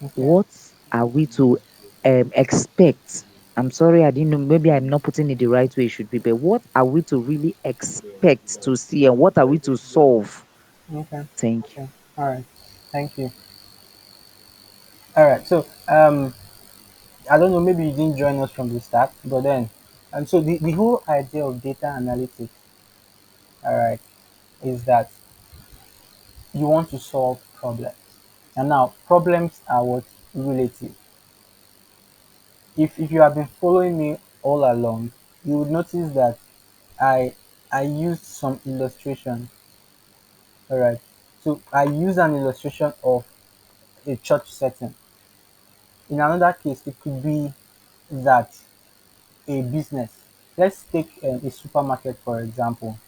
Okay. What are we to expect? I'm sorry, I didn't know. Maybe I'm not putting it the right way it should be, but what are we to really expect to see and what are we to solve? Okay. Thank you. Okay. All right. Thank you. All right. So I don't know. Maybe you didn't join us from the start, but then, and so the whole idea of data analytics, all right, is that you want to solve problems. And now problems are what? Relative. If you have been following me all along, you would notice that I I used some illustration. All right. So I use an illustration of a church setting. In another case, it could be that a business. Let's take a supermarket for example.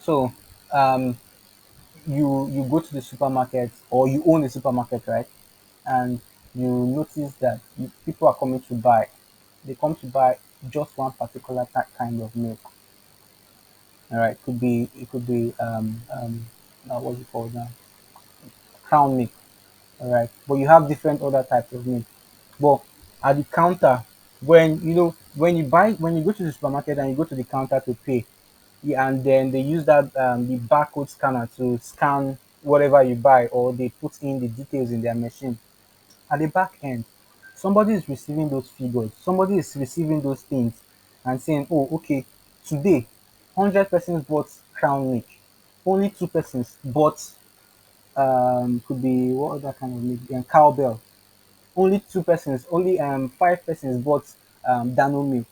So um, you go to the supermarket or you own a supermarket, right? And you notice that people are coming to buy. They come to buy just one particular kind of milk. All right, it could be what's it called now? Crown milk. All right, but you have different other types of milk. But at the counter, when you buy when you go to the supermarket and you go to the counter to pay, yeah, and then they use that the barcode scanner to scan whatever you buy, or they put in the details in their machine. At the back end, somebody is receiving those figures, somebody is receiving those things and saying, oh, okay, today 100 persons bought crown milk, only 2 persons bought could be what other kind of milk, cowbell, only 2 persons, only 5 persons bought dano milk.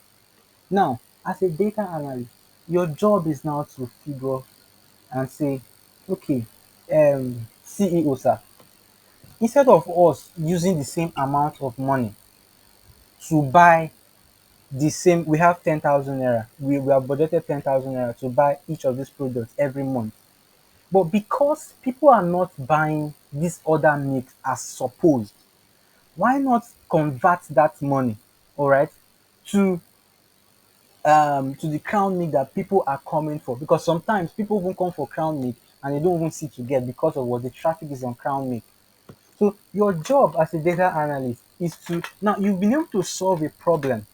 Now, as a data analyst, your job is now to figure and say, okay, CEO sir, instead of us using the same amount of money to buy the same. We have 10,000 naira. We have budgeted 10,000 naira to buy each of these products every month. But because people are not buying this other mix as supposed, why not convert that money, all right, to to the crown meat that people are coming for? Because sometimes people even come for crown meat and they don't even see to get because of what the traffic is on crown meat. So your job as a data analyst is to, now you've been able to solve a problem.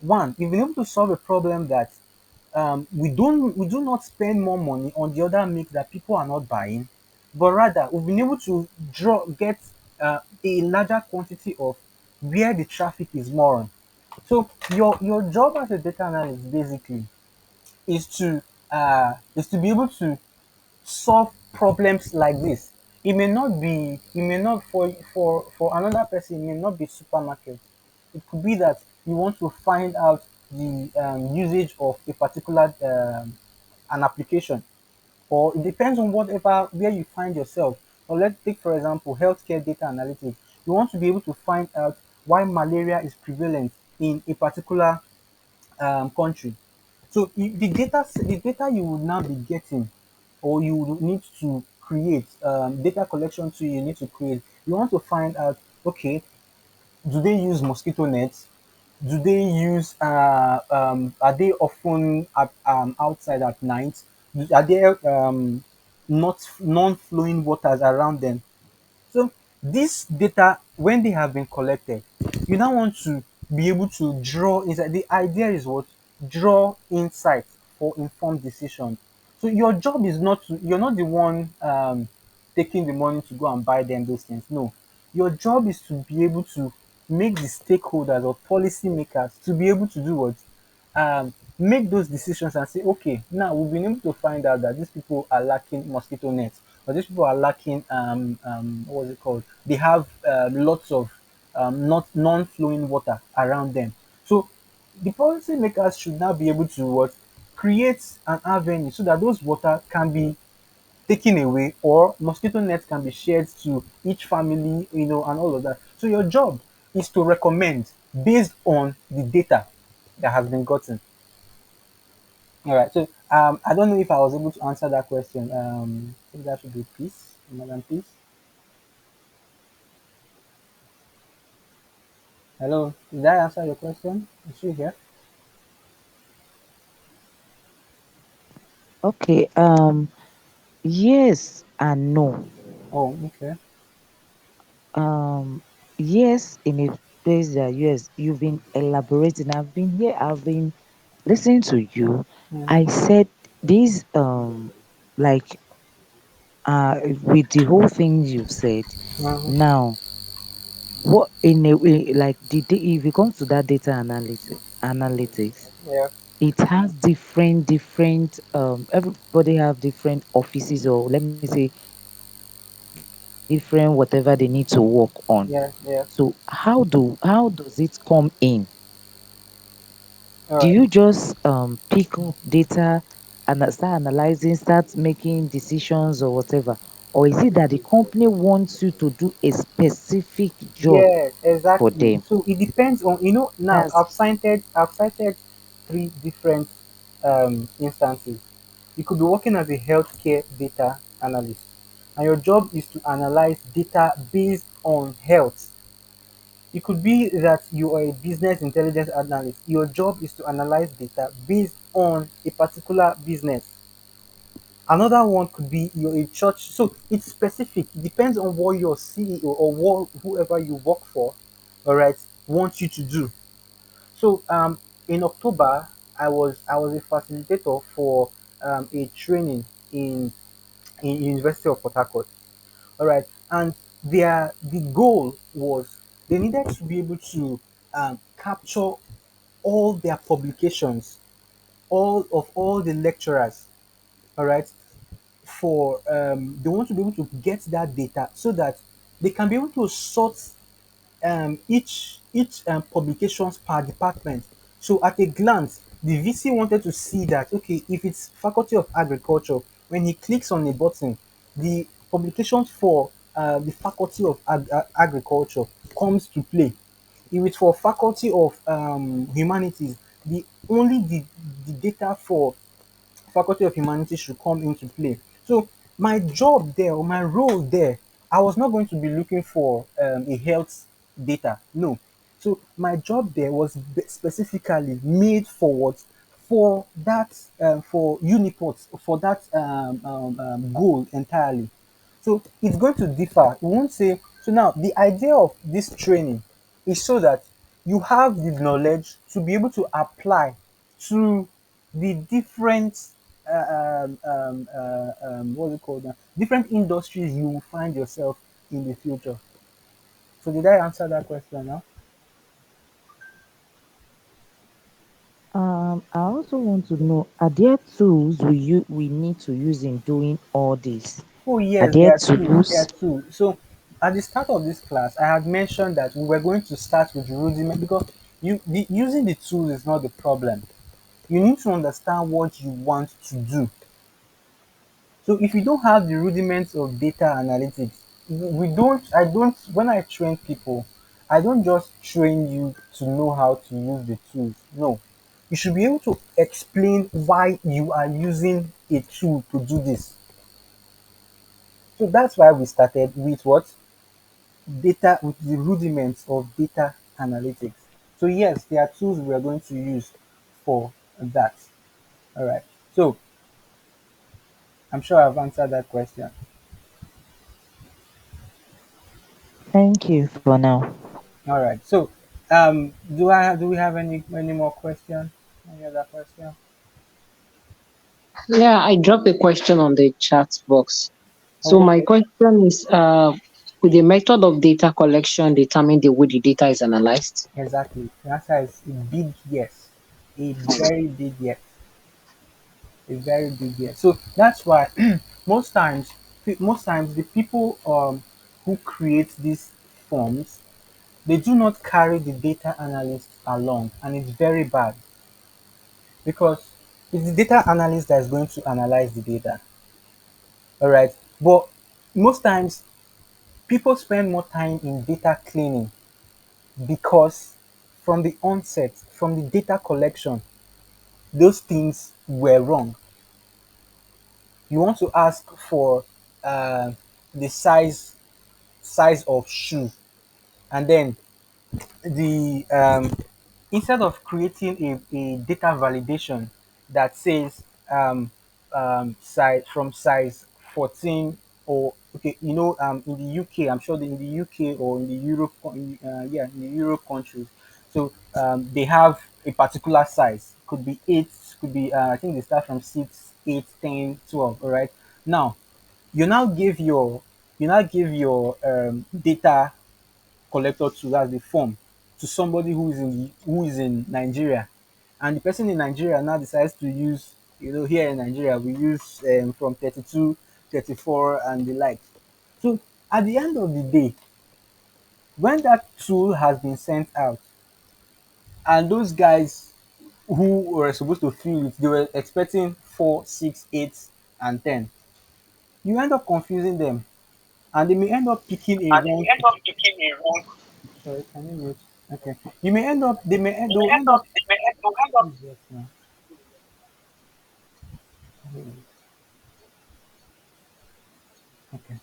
One, you've been able to solve a problem that we do not spend more money on the other mix that people are not buying, but rather we've been able to get a larger quantity of where the traffic is more on. So your job as a data analyst basically is to be able to solve problems like this. It may not for another person, it may not be supermarket. It could be that you want to find out the usage of a particular an application, or it depends on whatever where you find yourself. Or let's take for example healthcare data analytics. You want to be able to find out why malaria is prevalent in a particular country. So the data you will now be getting, or you would need to create data collection to you need to create. You want to find out, okay, do they use mosquito nets? Do they use are they often outside at night? Are there not non-flowing waters around them? So this data, when they have been collected, you now want to be able to draw insight. The idea is what? Draw insight for informed decisions. So your job is not to, you're not the one taking the money to go and buy them those things. No. Your job is to be able to make the stakeholders or policy makers to be able to do what? Make those decisions and say, okay, now we've been able to find out that these people are lacking mosquito nets, or these people are lacking what was it called? They have lots of not non-flowing water around them. So the policy makers should now be able to what? Create an avenue so that those water can be taken away, or mosquito nets can be shared to each family, you know, and all of that. So your job is to recommend based on the data that has been gotten. All right. So I don't know if I was able to answer that question. I think that should be peace, Madam Peace. Hello. Did I answer your question? Is she here? Okay. Yes and no. Oh, okay. Um, yes, in a place that yes, you've been elaborating. I've been here. I've been listening to you. Mm-hmm. I said this. Like with the whole thing you've said. Mm-hmm. Now, what in a way, like if it comes to that data analytics, Yeah. it has different everybody have different offices, or let me say different whatever they need to work on. So Yeah. Yeah. how does it come in? Do All you right. just pick up data and start analyzing, start making decisions or whatever? Or is it that the company wants you to do a specific job Yeah, for exactly. them? So it depends on, you know, now That's I've cited three different instances. You could be working as a healthcare data analyst, and your job is to analyze data based on health. It could be that you are a business intelligence analyst. Your job is to analyze data based on a particular business. Another one could be you're a church. So it's specific. It depends on what your CEO or what, whoever you work for, all right, wants you to do. So in October, I was a facilitator for a training in University of Port Harcourt. All right, and the goal was they needed to be able to capture all their publications, all the lecturers. All right, for they want to be able to get that data so that they can be able to sort each publications per department. So at a glance, the VC wanted to see that, okay, if it's Faculty of Agriculture, when he clicks on a button, the publications for the Faculty of Agriculture comes to play. If it's for faculty of humanities, only the data for faculty of humanities should come into play. So my job there or my role there, I was not going to be looking for a health data. No. So my job there was specifically made for what? For that, for Uniport, for that goal entirely. So it's going to differ. We won't say so. Now the idea of this training is so that you have the knowledge to be able to apply to the different what's it called now? Different industries you will find yourself in the future. So did I answer that question now? I also want to know, are there tools we need to use in doing all this? Oh Are yes, there there are two. There are tools? two. So at the start of this class, I had mentioned that we were going to start with rudiment because using the tool is not the problem. You need to understand what you want to do. So if you don't have the rudiments of data analytics, we don't, I don't, when I train people, I don't just train you to know how to use the tools. No, you should be able to explain why you are using a tool to do this. So that's why we started with what? Data, with the rudiments of data analytics. So yes, there are tools we are going to use for that. All right. So I'm sure I've answered that question. Thank you for now. All right. So, do we have any more questions? Any other question? Yeah, I dropped a question on the chat box. So Oh, my okay. question is, will the method of data collection determine the way the data is analyzed? Exactly. The answer is a big yes. A very big yes. A very big yes. So that's why most times, most times the people who create these forms, they do not carry the data analyst along, and it's very bad because it's the data analyst that is going to analyze the data. All right. But most times people spend more time in data cleaning because from the onset, from the data collection, those things were wrong. You want to ask for uh, the size of shoe, and then the instead of creating a data validation that says size from size 14 or okay, in the UK, I'm sure that in the UK or in the Europe, yeah, in the Europe countries, so they have a particular size. Could be eight, could be I think they start from 6, 8, 10, 12. All right. Now you now give your data collector to as the form to somebody who is in Nigeria, and the person in Nigeria now decides to use, here in Nigeria we use from 32, 34, and the like. So at the end of the day, when that tool has been sent out and those guys who were supposed to fill it, they were expecting 4, 6, 8, and 10. You end up confusing them, and they may end up picking a wrong. Sorry, can you mute? Okay. You may end up. They will end up. Jesus, no. Okay.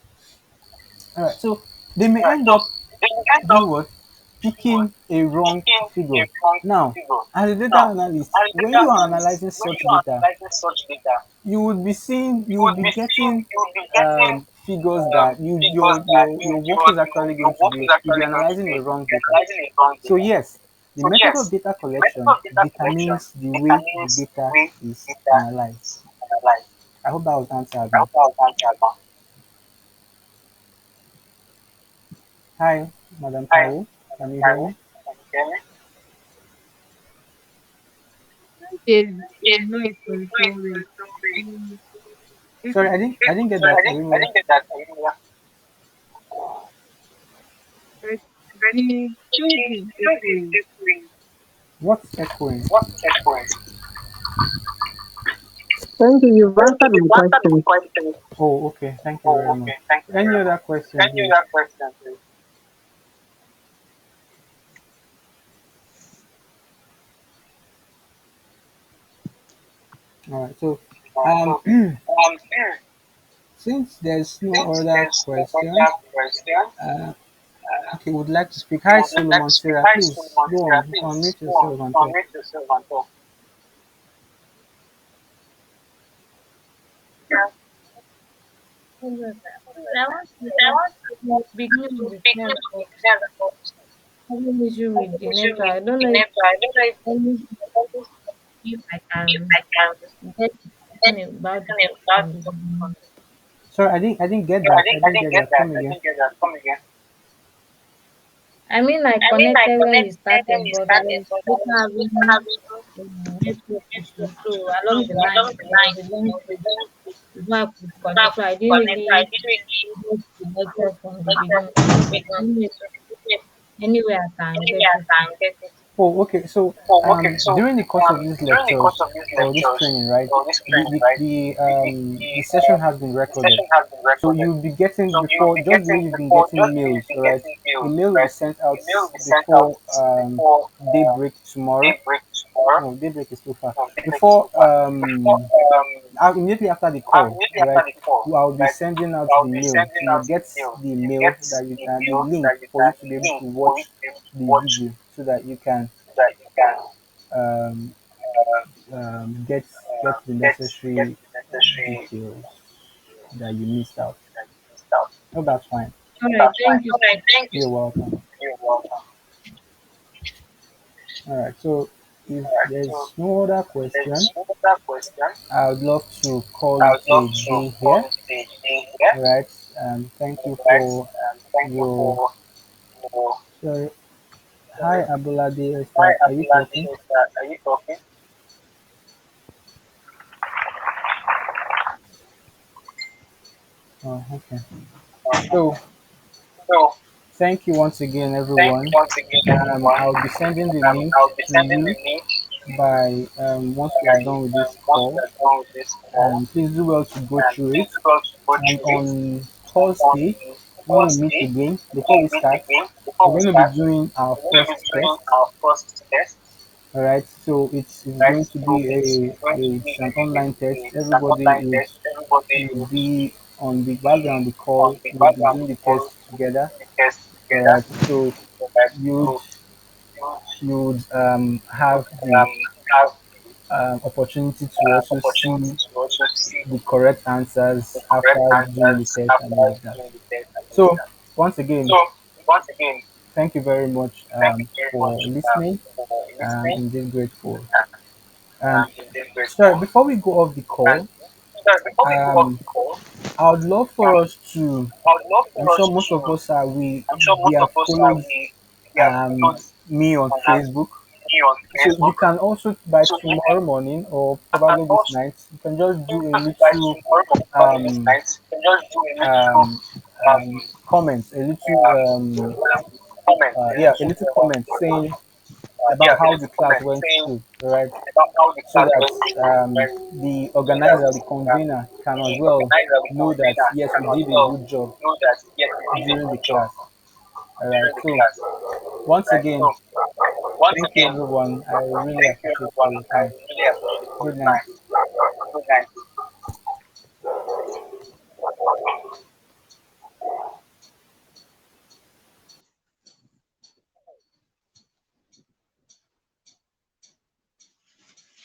All right. So they may end up doing what? Picking a wrong figure. Now, as a data analyst, when you are analyzing such data, you would be getting figures that your work is actually going to be you'll be analyzing a wrong data. So yes, the method of data collection determines the way the data is analyzed. I hope that was answered now. Hi, Madam Taiwo. Can you hear me? There's noise from somewhere. Mm, If Sorry, I didn't get that. Arima. the tone is echoing. What's echoing? Thank you. You've answered my question. Oh, okay. Thank you very much. Any other question, please? All right. So, um, since there's no other question, uh, okay, would like to speak. Hi, Solomon Sarah. Please go on. Unmute yourself and talk. I want to know in the beginning of the time of having issue with the network. I don't know if any if I can get about the question from the beginning. Sorry, I didn't get that. I didn't get that. Come again. I mean, I connected when you started, but I was later having network issue. So along the line, there was a long break before I could connect. So I didn't really get connected from the beginning. So I don't know if anywhere I can get it from. Oh, okay. So, during the course of these lectures or this training, right, the session has been recorded. So you'll be getting before just the way you've been getting mails, all right? A mail will be sent out before daybreak tomorrow. No, daybreak is too far. Before immediately after the call, right? I'll be sending out the mail. So you get the mail that you the link for you to be able to watch the video so that you can um, get the necessary details that you missed out. Oh, that's fine. All right, thank you, sir. You're welcome. All right. So if there's no other question, I would love to call it a day here. All right. Thank you for your. Sorry. Hi, Abulade. Are you talking? Oh, okay. So thank you once again, everyone. I'll be sending the link to you by once we are done with this call. Please do well to go through it. And on Thursday, when we meet again, before we start, we're going to be doing our first test. All right, so it's going to be it's an online test. Everybody would be on the background the call. We'll be doing the test together. All right, so you'd you'd have the opportunity to also see the correct answers after doing the test and all of that. So once again, thank you very much for listening. I'm indeed grateful. Um, sorry, before we go off the call, um, I would love for us to. I'm sure most of us are we have followed um, me on Facebook. So you can also by tomorrow morning or probably this night, you can just do a little um, um, comment, a little a little comment saying about how the class went through, right? So that the organizer, the convener, can as well know that yes, we did a good job during the class. All right. So once again, thank you everyone. I really appreciate for your time. Good night.